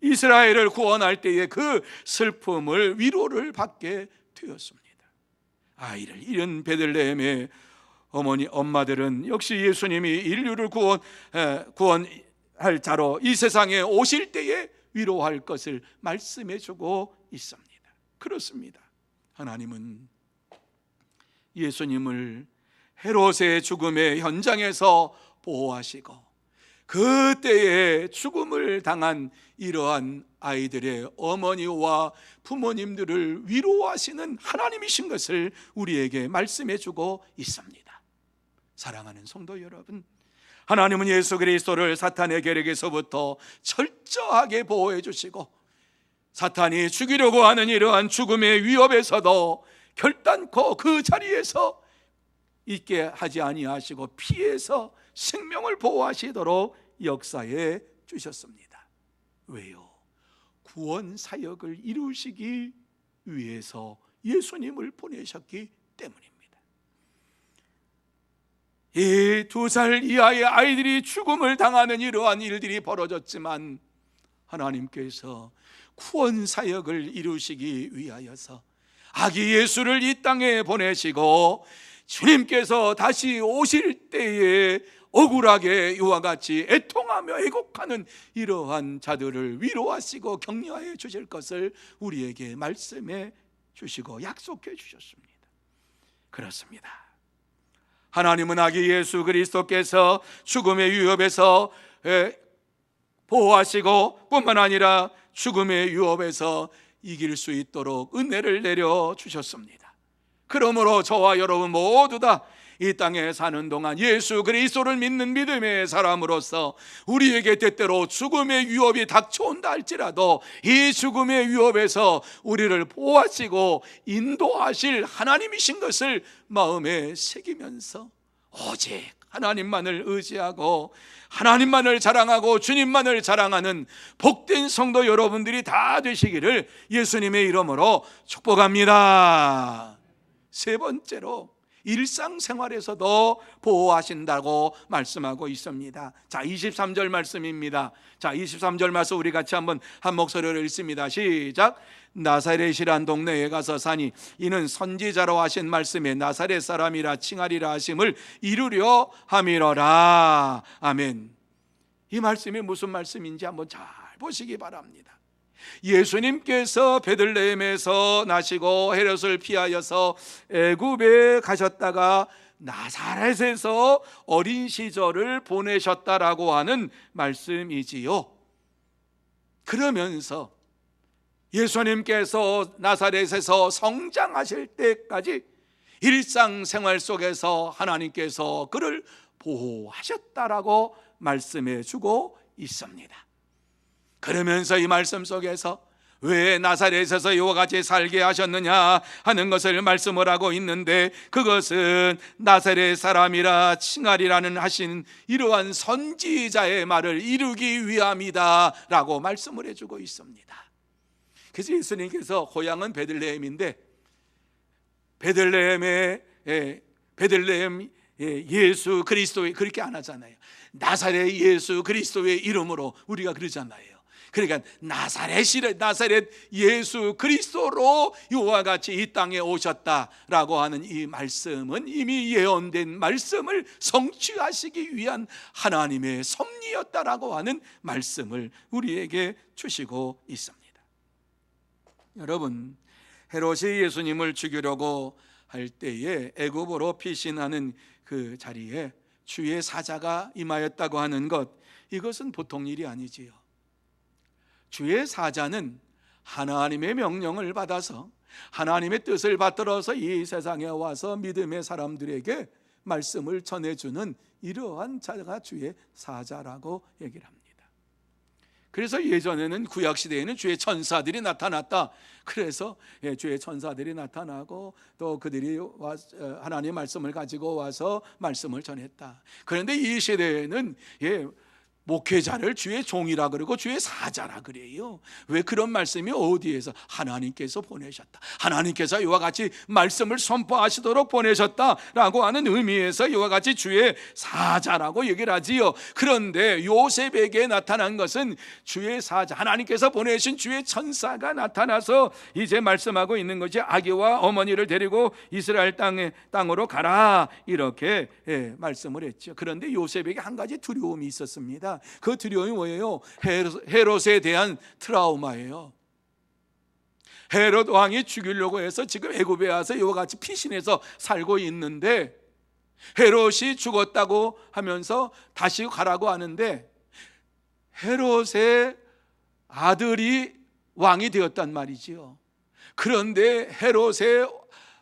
이스라엘을 구원할 때의 그 슬픔을, 위로를 받게 되었습니다. 아이를 잃은 베들레헴의 엄마들은 역시 예수님이 인류를 구원할 자로 이 세상에 오실 때에 위로할 것을 말씀해 주고 있습니다. 그렇습니다. 하나님은 예수님을 헤롯의 죽음의 현장에서 보호하시고 그때에 죽음을 당한 이러한 아이들의 어머니와 부모님들을 위로하시는 하나님이신 것을 우리에게 말씀해 주고 있습니다. 사랑하는 성도 여러분, 하나님은 예수 그리스도를 사탄의 계략에서부터 철저하게 보호해 주시고 사탄이 죽이려고 하는 이러한 죽음의 위협에서도 결단코 그 자리에서 있게 하지 아니하시고 피해서 생명을 보호하시도록 역사해 주셨습니다. 왜요? 구원 사역을 이루시기 위해서 예수님을 보내셨기 때문입니다. 이 2살 이하의 아이들이 죽음을 당하는 이러한 일들이 벌어졌지만 하나님께서 구원 사역을 이루시기 위하여서 아기 예수를 이 땅에 보내시고 주님께서 다시 오실 때에 억울하게 이와 같이 애통하며 애곡하는 이러한 자들을 위로하시고 격려해 주실 것을 우리에게 말씀해 주시고 약속해 주셨습니다. 그렇습니다. 하나님은 아기 예수 그리스도께서 죽음의 위협에서 보호하시고 뿐만 아니라 죽음의 위협에서 이길 수 있도록 은혜를 내려 주셨습니다. 그러므로 저와 여러분 모두 다 이 땅에 사는 동안 예수 그리스도를 믿는 믿음의 사람으로서 우리에게 때때로 죽음의 위협이 닥쳐온다 할지라도 이 죽음의 위협에서 우리를 보호하시고 인도하실 하나님이신 것을 마음에 새기면서 오직 하나님만을 의지하고 하나님만을 자랑하고 주님만을 자랑하는 복된 성도 여러분들이 다 되시기를 예수님의 이름으로 축복합니다. 세 번째로 일상생활에서도 보호하신다고 말씀하고 있습니다. 자, 23절 말씀입니다. 자, 23절 말씀 우리 같이 한번 한 목소리로 읽습니다. 시작. 나사렛이란 동네에 가서 사니 이는 선지자로 하신 말씀에 나사렛 사람이라 칭하리라 하심을 이루려 함이로라. 아멘. 이 말씀이 무슨 말씀인지 한번 잘 보시기 바랍니다. 예수님께서 베들레헴에서 나시고 헤롯을 피하여서 애굽에 가셨다가 나사렛에서 어린 시절을 보내셨다라고 하는 말씀이지요. 그러면서 예수님께서 나사렛에서 성장하실 때까지 일상생활 속에서 하나님께서 그를 보호하셨다라고 말씀해 주고 있습니다. 그러면서 이 말씀 속에서 왜 나사렛에서 이와 같이 살게 하셨느냐 하는 것을 말씀을 하고 있는데, 그것은 나사렛 사람이라 칭하리라는 하신 이러한 선지자의 말을 이루기 위함이다 라고 말씀을 해주고 있습니다. 그래서 예수님께서 고향은 베들레헴인데 베들레헴 예수 그리스도의 그렇게 안 하잖아요. 나사렛 예수 그리스도의 이름으로 우리가 그러잖아요. 그러니까 나사렛 예수 그리스도로 이와 같이 이 땅에 오셨다라고 하는 이 말씀은 이미 예언된 말씀을 성취하시기 위한 하나님의 섭리였다라고 하는 말씀을 우리에게 주시고 있습니다. 여러분, 헤롯이 예수님을 죽이려고 할 때에 애굽으로 피신하는 그 자리에 주의 사자가 임하였다고 하는 것, 이것은 보통 일이 아니지요. 주의 사자는 하나님의 명령을 받아서 하나님의 뜻을 받들어서 이 세상에 와서 믿음의 사람들에게 말씀을 전해주는 이러한 자가 주의 사자라고 얘기를 합니다. 그래서 예전에는 구약시대에는 주의 천사들이 나타났다. 그래서 주의 천사들이 나타나고 또 그들이 하나님의 말씀을 가지고 와서 말씀을 전했다. 그런데 이 시대에는 목회자를 주의 종이라 그러고 주의 사자라 그래요. 왜 그런 말씀이 어디에서? 하나님께서 보내셨다. 하나님께서 이와 같이 말씀을 선포하시도록 보내셨다라고 하는 의미에서 이와 같이 주의 사자라고 얘기를 하지요. 그런데 요셉에게 나타난 것은 주의 사자, 하나님께서 보내신 주의 천사가 나타나서 이제 말씀하고 있는 것이 아기와 어머니를 데리고 이스라엘 땅으로 가라, 이렇게 말씀을 했죠. 그런데 요셉에게 한 가지 두려움이 있었습니다. 그 두려움이 뭐예요? 헤롯에 대한 트라우마예요. 헤롯 왕이 죽이려고 해서 지금 애굽에 와서 이와 같이 피신해서 살고 있는데, 헤롯이 죽었다고 하면서 다시 가라고 하는데 헤롯의 아들이 왕이 되었단 말이지요. 그런데 헤롯의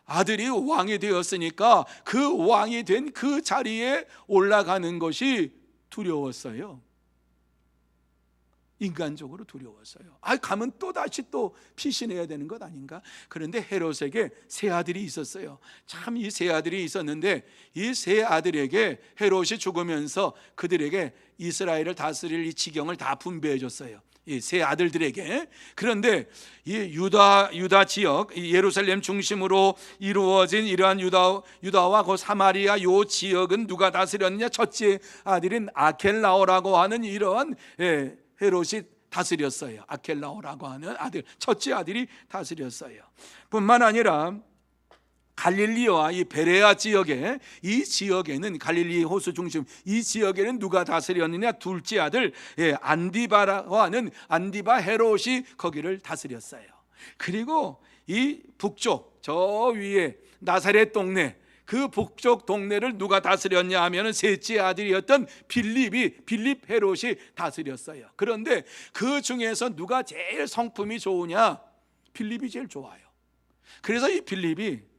아들이 왕이 되었으니까 그 왕이 된 그 자리에 올라가는 것이 두려웠어요. 인간적으로 두려웠어요. 가면 또 다시 또 피신해야 되는 것 아닌가? 그런데 헤롯에게 세 아들이 있었어요. 참 이 세 아들이 있었는데 이 세 아들에게 헤롯이 죽으면서 그들에게 이스라엘을 다스릴 이 지경을 다 분배해 줬어요. 이 세 아들들에게. 그런데 이 유다 지역, 이 예루살렘 중심으로 이루어진 이러한 유다와 그 사마리아 요 지역은 누가 다스렸느냐? 첫째 아들인 아켈라오라고 하는 이러한 헤롯이 다스렸어요. 아켈라오라고 하는 아들, 첫째 아들이 다스렸어요. 뿐만 아니라 갈릴리와 이 베레아 지역에, 이 지역에는 갈릴리 호수 중심 이 지역에는 누가 다스렸느냐? 둘째 아들 안디바라고 하는 안디바 헤롯이 거기를 다스렸어요. 그리고 이 북쪽 저 위에 나사렛 동네, 그 북쪽 동네를 누가 다스렸냐 하면 셋째 아들이었던 빌립 헤롯이 다스렸어요. 그런데 그 중에서 누가 제일 성품이 좋으냐? 빌립이 제일 좋아요. 그래서 이 빌립이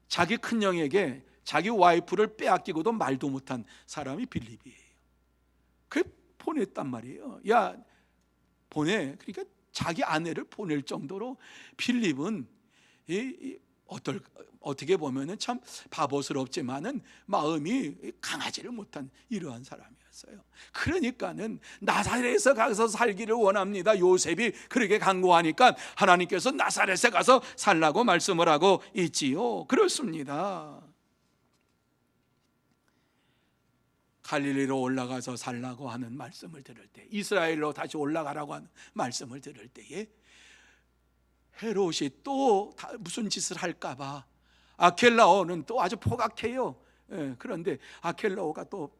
자기 큰형에게 자기 와이프를 빼앗기고도 말도 못한 사람이 빌립이에요. 그 보냈단 말이에요. 야, 보내. 그러니까 자기 아내를 보낼 정도로 빌립은 어떻게 보면은 참 바보스럽지만은 마음이 강하지를 못한 이러한 사람이었어요. 그러니까는 나사렛에 가서 살기를 원합니다. 요셉이 그렇게 간구하니까 하나님께서 나사렛에 가서 살라고 말씀을 하고 있지요. 그렇습니다. 갈릴리로 올라가서 살라고 하는 말씀을 들을 때, 이스라엘로 다시 올라가라고 하는 말씀을 들을 때에 헤롯이 또 무슨 짓을 할까봐, 아켈라오는 또 아주 포악해요. 그런데 아켈라오가 또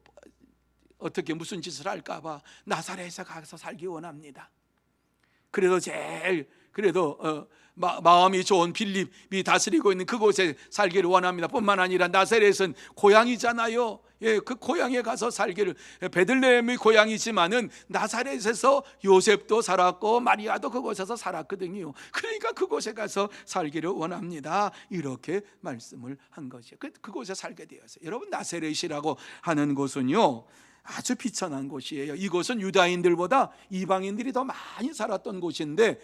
어떻게 무슨 짓을 할까봐 나사렛에 가서 살기 원합니다. 그래도 마음이 좋은 빌립이 다스리고 있는 그곳에 살기를 원합니다. 뿐만 아니라 나사렛은 고향이잖아요. 그 고향에 가서 살기를, 베들레헴이 고향이지만은 나사렛에서 요셉도 살았고 마리아도 그곳에서 살았거든요. 그러니까 그곳에 가서 살기를 원합니다. 이렇게 말씀을 한 것이에요. 그곳에 살게 되었어요. 여러분, 나사렛이라고 하는 곳은요 아주 비천한 곳이에요. 이곳은 유다인들보다 이방인들이 더 많이 살았던 곳인데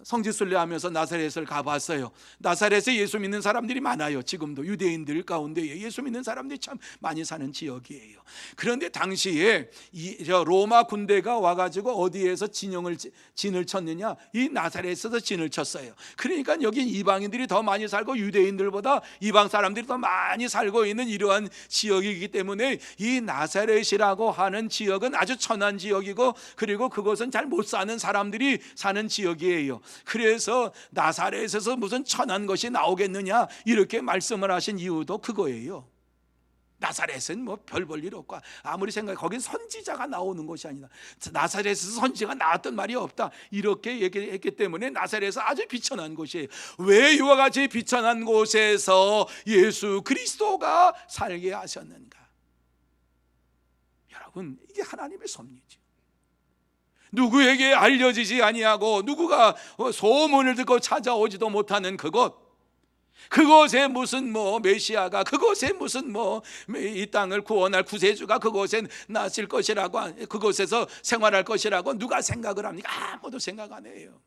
성지순례하면서 나사렛을 가봤어요. 나사렛에 예수 믿는 사람들이 많아요. 지금도 유대인들 가운데 예수 믿는 사람들이 참 많이 사는 지역이에요. 그런데 당시에 로마 군대가 와가지고 어디에서 진을 쳤느냐? 이 나사렛에서 진을 쳤어요. 그러니까 여기 이방인들이 더 많이 살고 유대인들보다 이방 사람들이 더 많이 살고 있는 이러한 지역이기 때문에 이 나사렛이라고 하는 지역은 아주 천한 지역이고, 그리고 그것은 잘 못 사는 사람들이 사는 지역이에요. 그래서 나사렛에서 무슨 천한 것이 나오겠느냐 이렇게 말씀을 하신 이유도 그거예요. 나사렛은 뭐 별 볼 일 없고, 아무리 생각해 거긴 선지자가 나오는 곳이 아니다. 나사렛에서 선지자가 나왔던 말이 없다 이렇게 얘기했기 때문에 나사렛은 아주 비천한 곳이에요. 왜 이와 같이 비천한 곳에서 예수 그리스도가 살게 하셨는가? 여러분, 이게 하나님의 섭리죠. 누구에게 알려지지 아니하고 누구가 소문을 듣고 찾아오지도 못하는 그곳에 무슨 메시아가, 그곳에 무슨 이 땅을 구원할 구세주가 그곳에 나실 것이라고, 그곳에서 생활할 것이라고 누가 생각을 합니까? 아무도 생각 안 해요.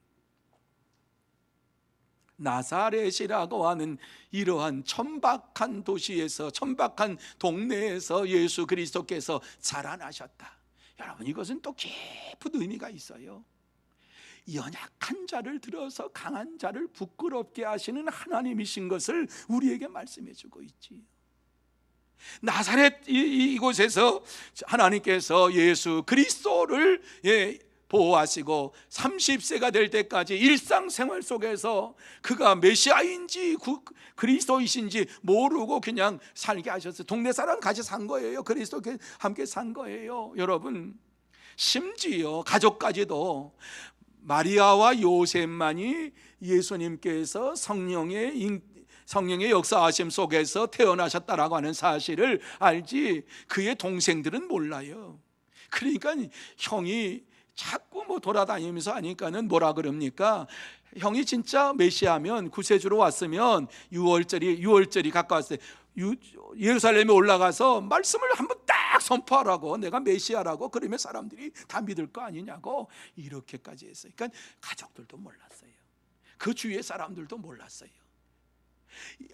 나사렛이라고 하는 이러한 천박한 도시에서, 천박한 동네에서 예수 그리스도께서 자라나셨다. 여러분, 이것은 또 깊은 의미가 있어요. 연약한 자를 들어서 강한 자를 부끄럽게 하시는 하나님이신 것을 우리에게 말씀해 주고 있지. 나사렛 이곳에서 하나님께서 예수 그리스도를 보호하시고 30세가 될 때까지 일상생활 속에서 그가 메시아인지 그리스도이신지 모르고 그냥 살게 하셨어요. 동네 사람 같이 산 거예요. 그리스도께 함께 산 거예요. 여러분, 심지어 가족까지도 마리아와 요셉만이 예수님께서 성령의 역사하심 속에서 태어나셨다라고 하는 사실을 알지, 그의 동생들은 몰라요. 그러니까 형이 자꾸 돌아다니면서 하니까는 뭐라 그럽니까? 형이 진짜 메시아면, 구세주로 왔으면 6월절이 가까웠을 때 예루살렘에 올라가서 말씀을 한번 딱 막 선포하라고, 내가 메시아라고, 그러면 사람들이 다 믿을 거 아니냐고 이렇게까지 했어요. 그러니까 가족들도 몰랐어요. 그 주위의 사람들도 몰랐어요.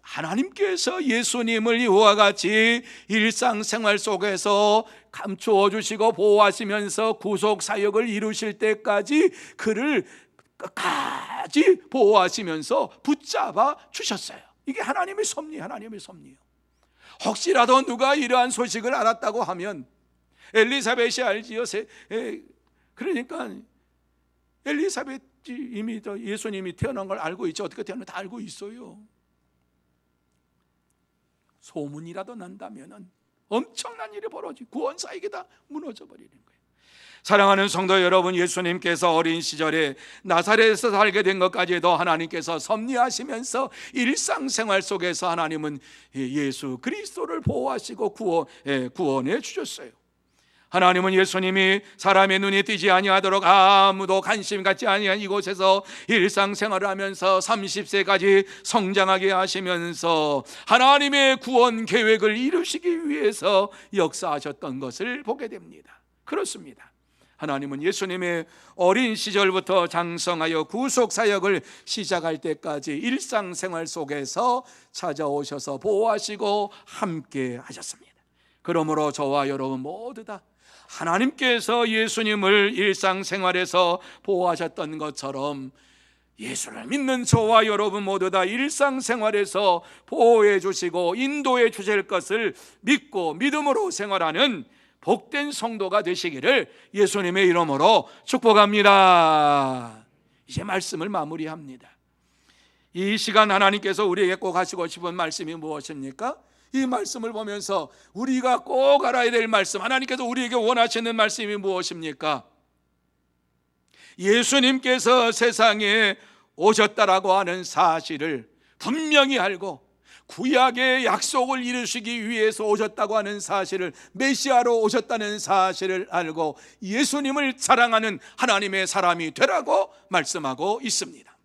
하나님께서 예수님을 이와 같이 일상생활 속에서 감추어 주시고 보호하시면서 구속 사역을 이루실 때까지 그를 끝까지 보호하시면서 붙잡아 주셨어요. 이게 하나님의 섭리, 하나님의 섭리예요. 혹시라도 누가 이러한 소식을 알았다고 하면 엘리사벳이 알지요. 그러니까 엘리사벳이 이미 예수님이 태어난 걸 알고 있죠. 어떻게 태어났는지 다 알고 있어요. 소문이라도 난다면 엄청난 일이 벌어지고 구원사에게 다 무너져 버리는 거예요. 사랑하는 성도 여러분, 예수님께서 어린 시절에 나사렛에서 살게 된 것까지도 하나님께서 섭리하시면서 일상생활 속에서 하나님은 예수 그리스도를 보호하시고 구원해 주셨어요. 하나님은 예수님이 사람의 눈이 띄지 아니하도록 아무도 관심 갖지 아니한 이곳에서 일상생활을 하면서 30세까지 성장하게 하시면서 하나님의 구원 계획을 이루시기 위해서 역사하셨던 것을 보게 됩니다. 그렇습니다. 하나님은 예수님의 어린 시절부터 장성하여 구속 사역을 시작할 때까지 일상생활 속에서 찾아오셔서 보호하시고 함께 하셨습니다. 그러므로 저와 여러분 모두 다 하나님께서 예수님을 일상생활에서 보호하셨던 것처럼 예수를 믿는 저와 여러분 모두 다 일상생활에서 보호해 주시고 인도해 주실 것을 믿고 믿음으로 생활하는 복된 성도가 되시기를 예수님의 이름으로 축복합니다. 이제 말씀을 마무리합니다. 이 시간 하나님께서 우리에게 꼭 하시고 싶은 말씀이 무엇입니까? 이 말씀을 보면서 우리가 꼭 알아야 될 말씀, 하나님께서 우리에게 원하시는 말씀이 무엇입니까? 예수님께서 세상에 오셨다라고 하는 사실을 분명히 알고 구약의 약속을 이루시기 위해서 오셨다고 하는 사실을, 메시아로 오셨다는 사실을 알고 예수님을 사랑하는 하나님의 사람이 되라고 말씀하고 있습니다.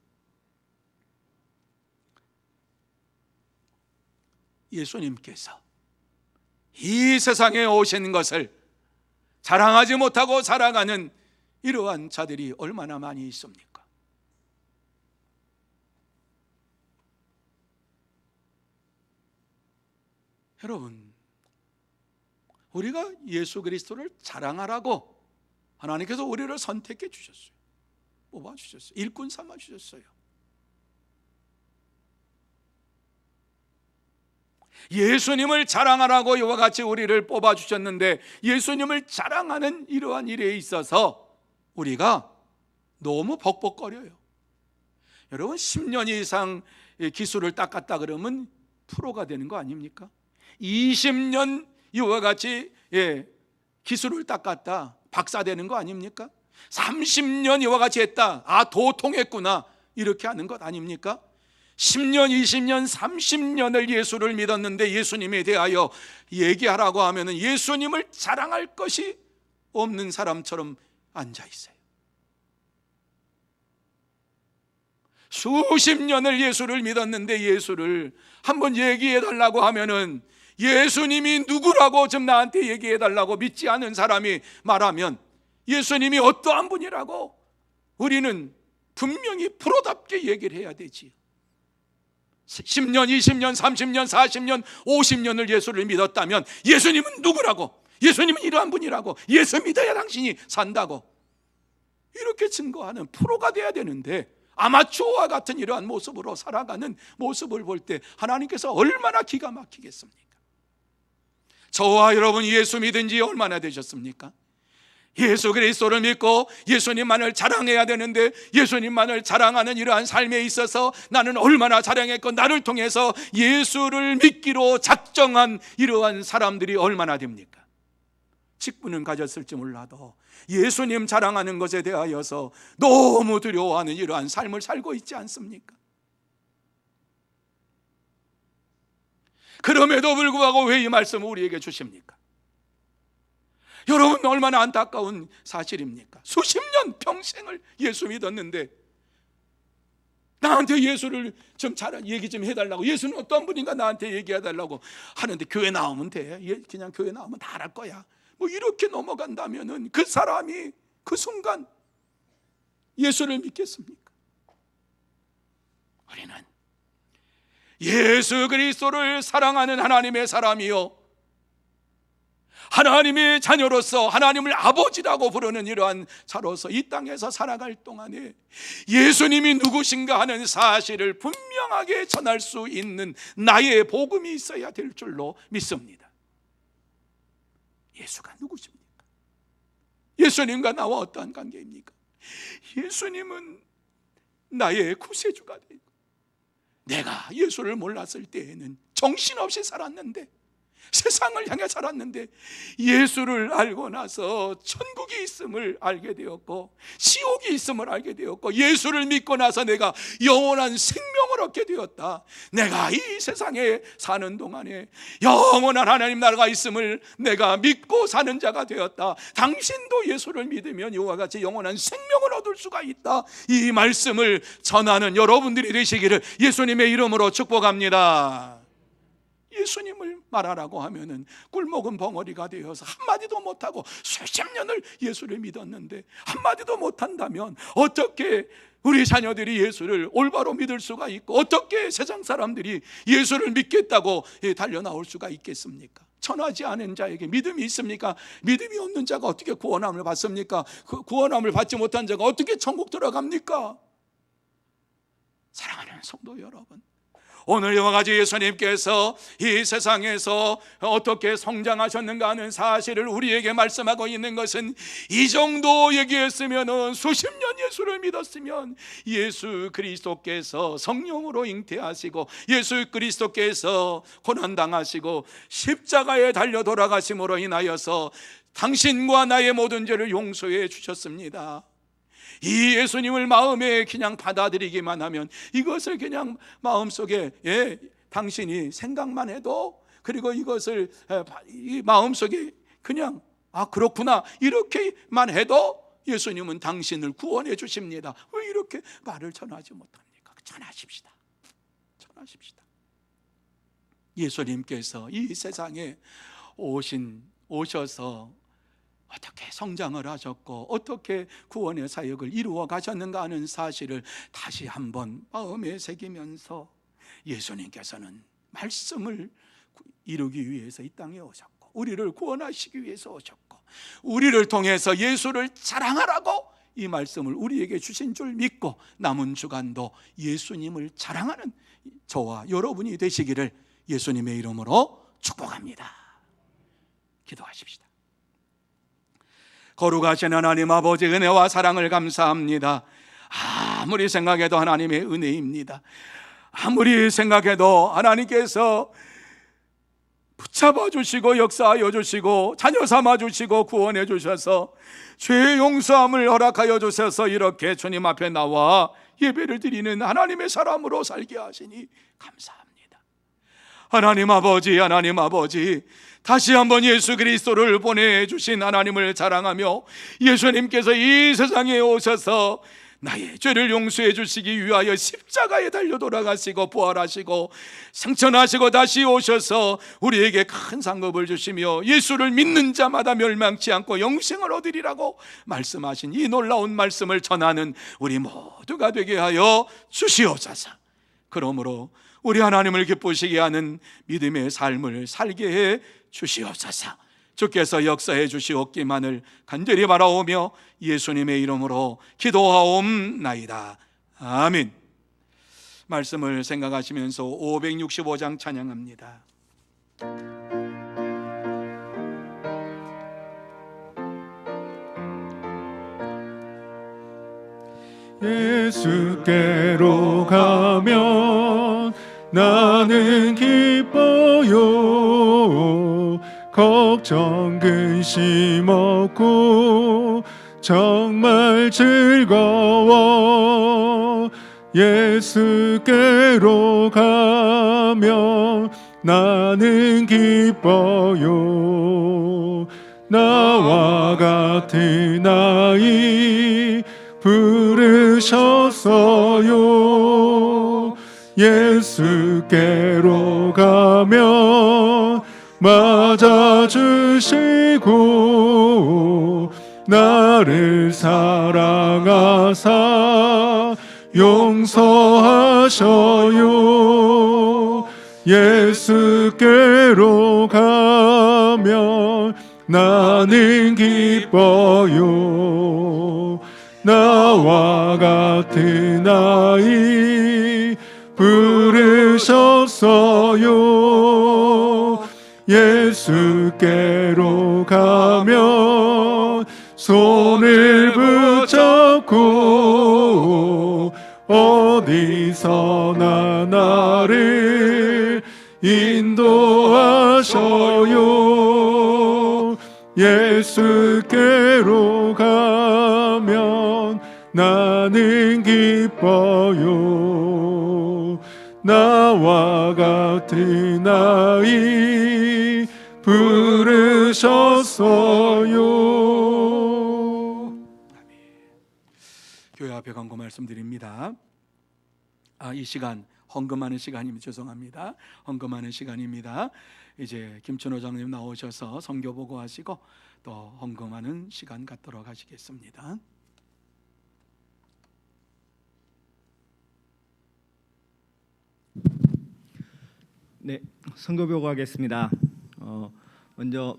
예수님께서 이 세상에 오신 것을 자랑하지 못하고 살아가는 이러한 자들이 얼마나 많이 있습니까? 여러분, 우리가 예수 그리스도를 자랑하라고 하나님께서 우리를 선택해 주셨어요. 뽑아 주셨어요. 일꾼 삼아 주셨어요. 예수님을 자랑하라고 이와 같이 우리를 뽑아 주셨는데, 예수님을 자랑하는 이러한 일에 있어서 우리가 너무 벅벅거려요. 여러분, 10년 이상 기술을 닦았다 그러면 프로가 되는 거 아닙니까? 20년 이와 같이 기술을 닦았다 박사 되는 거 아닙니까? 30년 이와 같이 했다, 도통했구나, 이렇게 하는 것 아닙니까? 10년, 20년, 30년을 예수를 믿었는데 예수님에 대하여 얘기하라고 하면 예수님을 자랑할 것이 없는 사람처럼 앉아 있어요. 수십 년을 예수를 믿었는데 예수를 한번 얘기해 달라고 하면은 예수님이 누구라고 좀 나한테 얘기해 달라고 믿지 않은 사람이 말하면 예수님이 어떠한 분이라고 우리는 분명히 프로답게 얘기를 해야 되지요. 10년, 20년, 30년, 40년, 50년을 예수를 믿었다면 예수님은 누구라고, 예수님은 이러한 분이라고, 예수 믿어야 당신이 산다고 이렇게 증거하는 프로가 돼야 되는데, 아마추어와 같은 이러한 모습으로 살아가는 모습을 볼 때 하나님께서 얼마나 기가 막히겠습니까? 저와 여러분 예수 믿은 지 얼마나 되셨습니까? 예수 그리스도를 믿고 예수님만을 자랑해야 되는데 예수님만을 자랑하는 이러한 삶에 있어서 나는 얼마나 자랑했고 나를 통해서 예수를 믿기로 작정한 이러한 사람들이 얼마나 됩니까? 직분은 가졌을지 몰라도 예수님 자랑하는 것에 대하여서 너무 두려워하는 이러한 삶을 살고 있지 않습니까? 그럼에도 불구하고 왜 이 말씀을 우리에게 주십니까? 여러분, 얼마나 안타까운 사실입니까? 수십 년 평생을 예수 믿었는데 나한테 예수를 좀 잘 얘기 좀 해달라고, 예수는 어떤 분인가 나한테 얘기해달라고 하는데 교회 나오면 돼, 그냥 교회 나오면 다 알 거야, 뭐 이렇게 넘어간다면은 그 사람이 그 순간 예수를 믿겠습니까? 우리는 예수 그리스도를 사랑하는 하나님의 사람이요, 하나님의 자녀로서 하나님을 아버지라고 부르는 이러한 자로서 이 땅에서 살아갈 동안에 예수님이 누구신가 하는 사실을 분명하게 전할 수 있는 나의 복음이 있어야 될 줄로 믿습니다. 예수가 누구십니까? 예수님과 나와 어떠한 관계입니까? 예수님은 나의 구세주가 되고, 내가 예수를 몰랐을 때에는 정신없이 살았는데, 세상을 향해 살았는데, 예수를 알고 나서 천국이 있음을 알게 되었고 지옥이 있음을 알게 되었고, 예수를 믿고 나서 내가 영원한 생명을 얻게 되었다. 내가 이 세상에 사는 동안에 영원한 하나님 나라가 있음을 내가 믿고 사는 자가 되었다. 당신도 예수를 믿으면 이와 같이 영원한 생명을 얻을 수가 있다. 이 말씀을 전하는 여러분들이 되시기를 예수님의 이름으로 축복합니다. 예수님을 말하라고 하면은 꿀먹은 벙어리가 되어서 한마디도 못하고 수십 년을 예수를 믿었는데 한마디도 못한다면 어떻게 우리 자녀들이 예수를 올바로 믿을 수가 있고, 어떻게 세상 사람들이 예수를 믿겠다고 달려나올 수가 있겠습니까? 천하지 않은 자에게 믿음이 있습니까? 믿음이 없는 자가 어떻게 구원함을 받습니까? 그 구원함을 받지 못한 자가 어떻게 천국 들어갑니까? 사랑하는 성도 여러분, 오늘 이와 같이 예수님께서 이 세상에서 어떻게 성장하셨는가 하는 사실을 우리에게 말씀하고 있는 것은, 이 정도 얘기했으면 수십 년 예수를 믿었으면 예수 그리스도께서 성령으로 잉태하시고 예수 그리스도께서 고난당하시고 십자가에 달려 돌아가심으로 인하여서 당신과 나의 모든 죄를 용서해 주셨습니다. 이 예수님을 마음에 그냥 받아들이기만 하면, 이것을 그냥 마음속에 당신이 생각만 해도, 그리고 이것을 이 마음속에 그냥 그렇구나 이렇게만 해도 예수님은 당신을 구원해 주십니다. 왜 이렇게 말을 전하지 못합니까? 전하십시다. 전하십시다. 예수님께서 이 세상에 오셔서 어떻게 성장을 하셨고 어떻게 구원의 사역을 이루어 가셨는가 하는 사실을 다시 한번 마음에 새기면서, 예수님께서는 말씀을 이루기 위해서 이 땅에 오셨고 우리를 구원하시기 위해서 오셨고, 우리를 통해서 예수를 자랑하라고 이 말씀을 우리에게 주신 줄 믿고 남은 주간도 예수님을 자랑하는 저와 여러분이 되시기를 예수님의 이름으로 축복합니다. 기도하십시다. 거룩하신 하나님 아버지, 은혜와 사랑을 감사합니다. 아무리 생각해도 하나님의 은혜입니다. 아무리 생각해도 하나님께서 붙잡아 주시고 역사하여 주시고 자녀 삼아 주시고 구원해 주셔서 죄의 용서함을 허락하여 주셔서 이렇게 주님 앞에 나와 예배를 드리는 하나님의 사람으로 살게 하시니 감사합니다. 하나님 아버지, 다시 한번 예수 그리스도를 보내주신 하나님을 자랑하며, 예수님께서 이 세상에 오셔서 나의 죄를 용서해 주시기 위하여 십자가에 달려 돌아가시고 부활하시고 승천하시고 다시 오셔서 우리에게 큰 상급을 주시며 예수를 믿는 자마다 멸망치 않고 영생을 얻으리라고 말씀하신 이 놀라운 말씀을 전하는 우리 모두가 되게 하여 주시옵소서. 그러므로 우리 하나님을 기쁘시게 하는 믿음의 삶을 살게 해 주시옵소서. 주께서 역사해 주시옵기만을 간절히 바라오며 예수님의 이름으로 기도하옵나이다. 아멘. 말씀을 생각하시면서 565장 찬양합니다. 예수께로 가면 나는 기뻐요. 걱정 근심 없고 정말 즐거워. 예수께로 가면 나는 기뻐요. 나와 같은 아이 부르셨어요. 예수께로 가면 맞아주시고 나를 사랑하사 용서하셔요. 예수께로 가면 나는 기뻐요. 나와 같은 아이 부르셨어요. 예수께로 가면 손을 붙잡고 어디서나 나를 인도하셔요. 예수께로 가면 나는 기뻐요. 나와 같은 아이 부르셨어요. 교회 앞에 광고 말씀드립니다. 이 시간 헌금하는 시간입니다. 죄송합니다. 헌금하는 시간입니다. 이제 김춘호 장님 나오셔서 선교 보고하시고 또 헌금하는 시간 갖도록 하시겠습니다. 네, 선교 보고하겠습니다. 먼저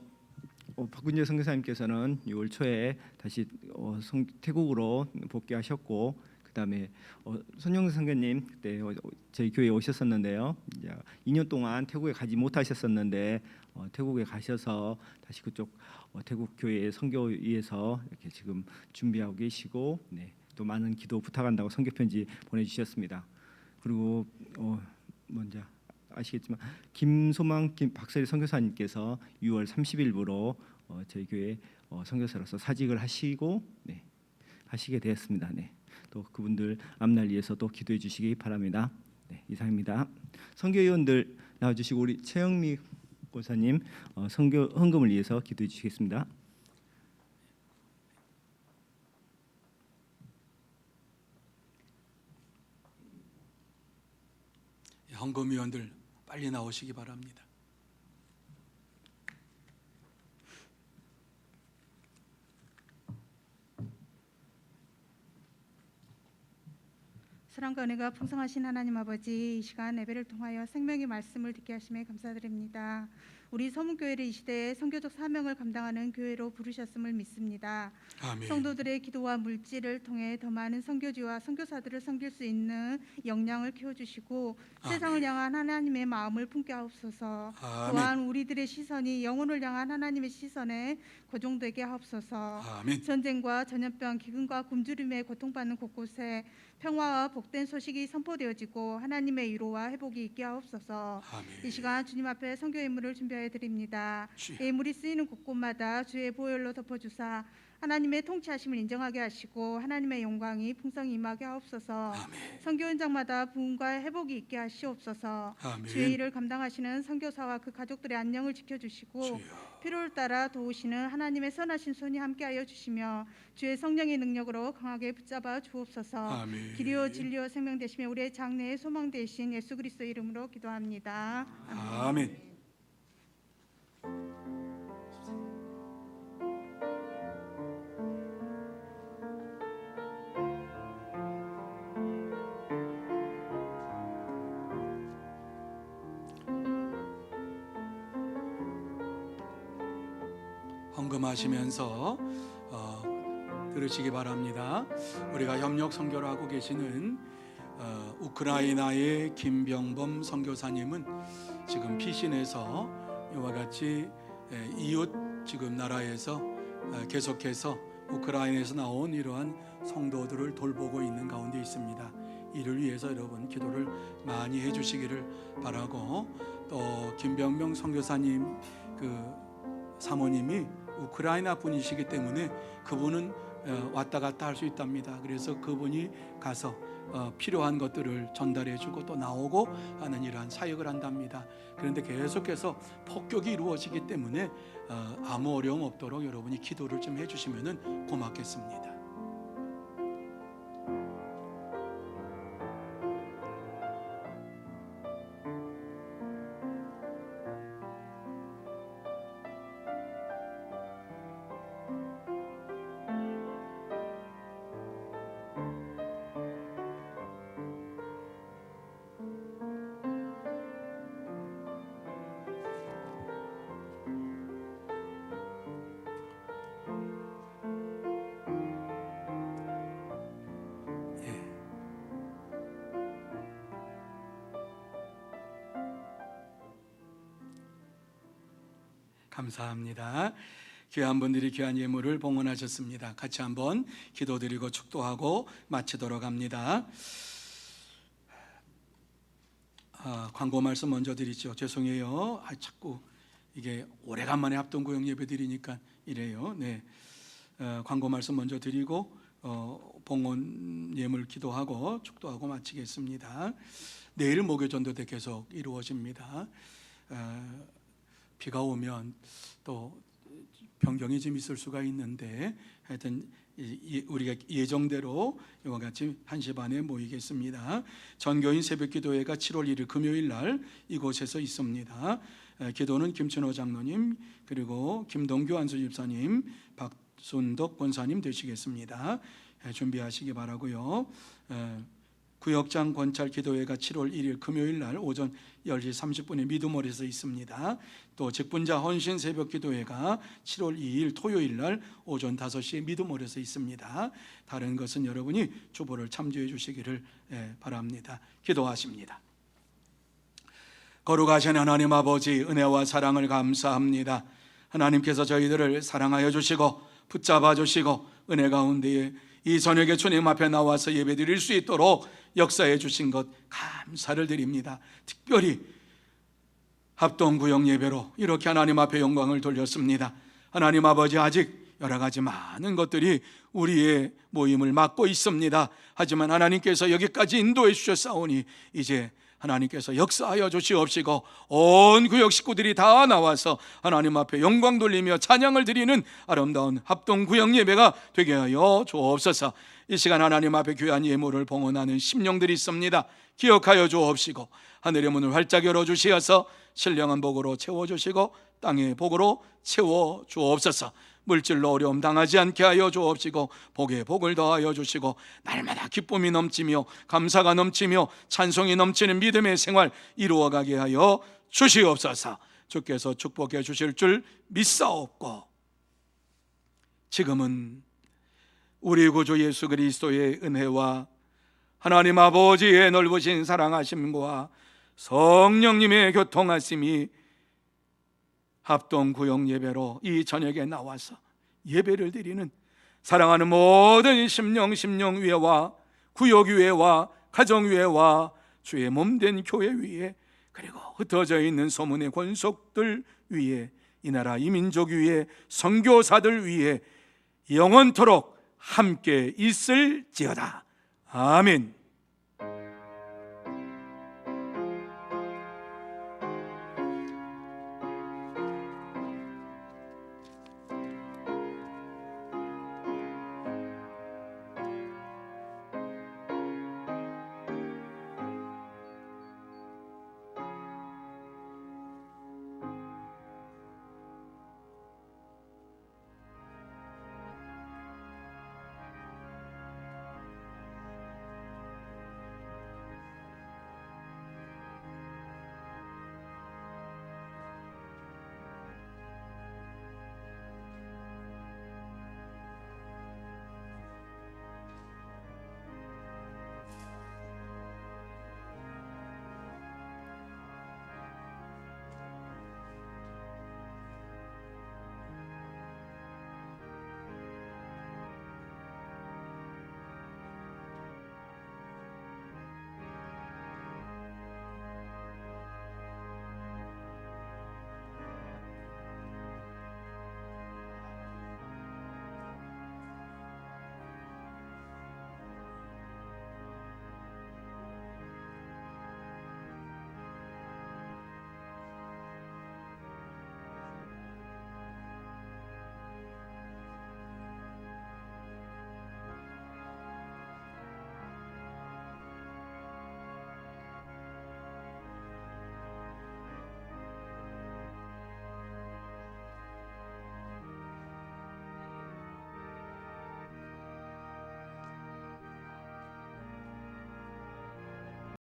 박군재 선교사님께서는 6월 초에 다시 태국으로 복귀하셨고, 그다음에 손영선 선교님 그때 저희 교회에 오셨었는데요. 이제 2년 동안 태국에 가지 못하셨었는데 태국에 가셔서 다시 그쪽 태국 교회 선교 위해서 이렇게 지금 준비하고 계시고, 네, 또 많은 기도 부탁한다고 선교 편지 보내주셨습니다. 그리고 먼저 아시겠지만 김소망 박세리 선교사님께서 6월 30일부로 저희 교회 선교사로서 사직을 하시고, 네, 하시게 되었습니다. 네, 또 그분들 앞날 위해서 또 기도해 주시기 바랍니다. 네, 이상입니다. 선교위원들 나와주시고 우리 최영미 권사님 선교 헌금을 위해서 기도해 주시겠습니다. 헌금위원들 빨리 나오시기 바랍니다. 사랑과 은혜가 풍성하신 하나님 아버지, 이 시간 예배를 통하여 생명의 말씀을 듣게 하심에 감사드립니다. 우리 서문교회를 이 시대에 선교적 사명을 감당하는 교회로 부르셨음을 믿습니다. 아멘. 성도들의 기도와 물질을 통해 더 많은 선교지와 선교사들을 섬길 수 있는 역량을 키워주시고 아멘. 세상을 향한 하나님의 마음을 품게 하옵소서. 아멘. 또한 우리들의 시선이 영혼을 향한 하나님의 시선에 고정되게 하옵소서. 아멘. 전쟁과 전염병, 기근과 굶주림에 고통받는 곳곳에 평화와 복된 소식이 선포되어지고 하나님의 위로와 회복이 있게 하옵소서. 아멘. 이 시간 주님 앞에 선교 예물을 준비하여 드립니다. 주여. 예물이 쓰이는 곳곳마다 주의 보혈로 덮어주사 하나님의 통치하심을 인정하게 하시고 하나님의 영광이 풍성히 임하게 하옵소서. 아멘. 선교 현장마다 부흥과 회복이 있게 하시옵소서. 아멘. 주의 일을 감당하시는 선교사와 그 가족들의 안녕을 지켜주시고 주여. 필요를 따라 도우시는 하나님의 선하신 손이 함께하여 주시며 주의 성령의 능력으로 강하게 붙잡아 주옵소서. 아멘. 길이요 진리요 생명 되시며 우리의 장래의 소망 되신 예수 그리스도 이름으로 기도합니다. 아멘. 헌금하시면서 들으시기 바랍니다. 우리가 협력 선교를 하고 계시는 우크라이나의 김병범 선교사님은 지금 피신해서 이와 같이 이웃 지금 나라에서 계속해서 우크라이나에서 나온 이러한 성도들을 돌보고 있는 가운데 있습니다. 이를 위해서 여러분 기도를 많이 해주시기를 바라고, 또 김병명 선교사님 그 사모님이 우크라이나 분이시기 때문에 그분은 왔다 갔다 할 수 있답니다. 그래서 그분이 가서 필요한 것들을 전달해주고 또 나오고 하는 이러한 사역을 한답니다. 그런데 계속해서 폭격이 이루어지기 때문에 아무 어려움 없도록 여러분이 기도를 좀 해주시면 고맙겠습니다. 감사합니다. 귀한 분들이 귀한 예물을 봉헌하셨습니다. 같이 한번 기도드리고 축도하고 마치도록 합니다. 광고 말씀 먼저 드리죠. 죄송해요. 자꾸 이게 오래간만에 합동구역 예배 드리니까 이래요. 네, 광고 말씀 먼저 드리고 봉헌 예물 기도하고 축도하고 마치겠습니다. 내일 목요전도대 계속 이루어집니다. 비가 오면 또 변경이 좀 있을 수가 있는데 하여튼 우리가 예정대로 이와 같이 1시 반에 모이겠습니다. 전교인 새벽기도회가 7월 1일 금요일 날 이곳에서 있습니다. 기도는 김춘호 장로님 그리고 김동규 안수집사님 박순덕 권사님 되시겠습니다. 준비하시기 바라고요. 구역장 권찰 기도회가 7월 1일 금요일 날 오전 10시 30분에 미두몰에서 있습니다. 또 직분자 헌신 새벽 기도회가 7월 2일 토요일 날 오전 5시에 미두몰에서 있습니다. 다른 것은 여러분이 주보를 참조해 주시기를 바랍니다. 기도하십니다. 거룩하신 하나님 아버지, 은혜와 사랑을 감사합니다. 하나님께서 저희들을 사랑하여 주시고 붙잡아 주시고 은혜 가운데에 이 저녁에 주님 앞에 나와서 예배드릴 수 있도록 역사해 주신 것 감사를 드립니다. 특별히 합동구역 예배로 이렇게 하나님 앞에 영광을 돌렸습니다. 하나님 아버지, 아직 여러 가지 많은 것들이 우리의 모임을 막고 있습니다. 하지만 하나님께서 여기까지 인도해 주셨사오니 이제 하나님께서 역사하여 주시옵시고 온 구역 식구들이 다 나와서 하나님 앞에 영광 돌리며 찬양을 드리는 아름다운 합동구역 예배가 되게 하여 주옵소서. 이 시간 하나님 앞에 귀한 예물을 봉헌하는 심령들이 있습니다. 기억하여 주옵시고 하늘의 문을 활짝 열어주시어서 신령한 복으로 채워주시고 땅의 복으로 채워주옵소서. 물질로 어려움 당하지 않게 하여 주옵시고 복에 복을 더하여 주시고 날마다 기쁨이 넘치며 감사가 넘치며 찬송이 넘치는 믿음의 생활 이루어가게 하여 주시옵소서. 주께서 축복해 주실 줄 믿사옵고 지금은 우리 구주 예수 그리스도의 은혜와 하나님 아버지의 넓으신 사랑하심과 성령님의 교통하심이 합동구역 예배로 이 저녁에 나와서 예배를 드리는 사랑하는 모든 심령위회와 구역위회와 가정위회와 주의 몸된 교회 위에 그리고 흩어져 있는 소문의 권속들 위에 이 나라 이민족 위에 선교사들 위에 영원토록 함께 있을지어다. 아멘.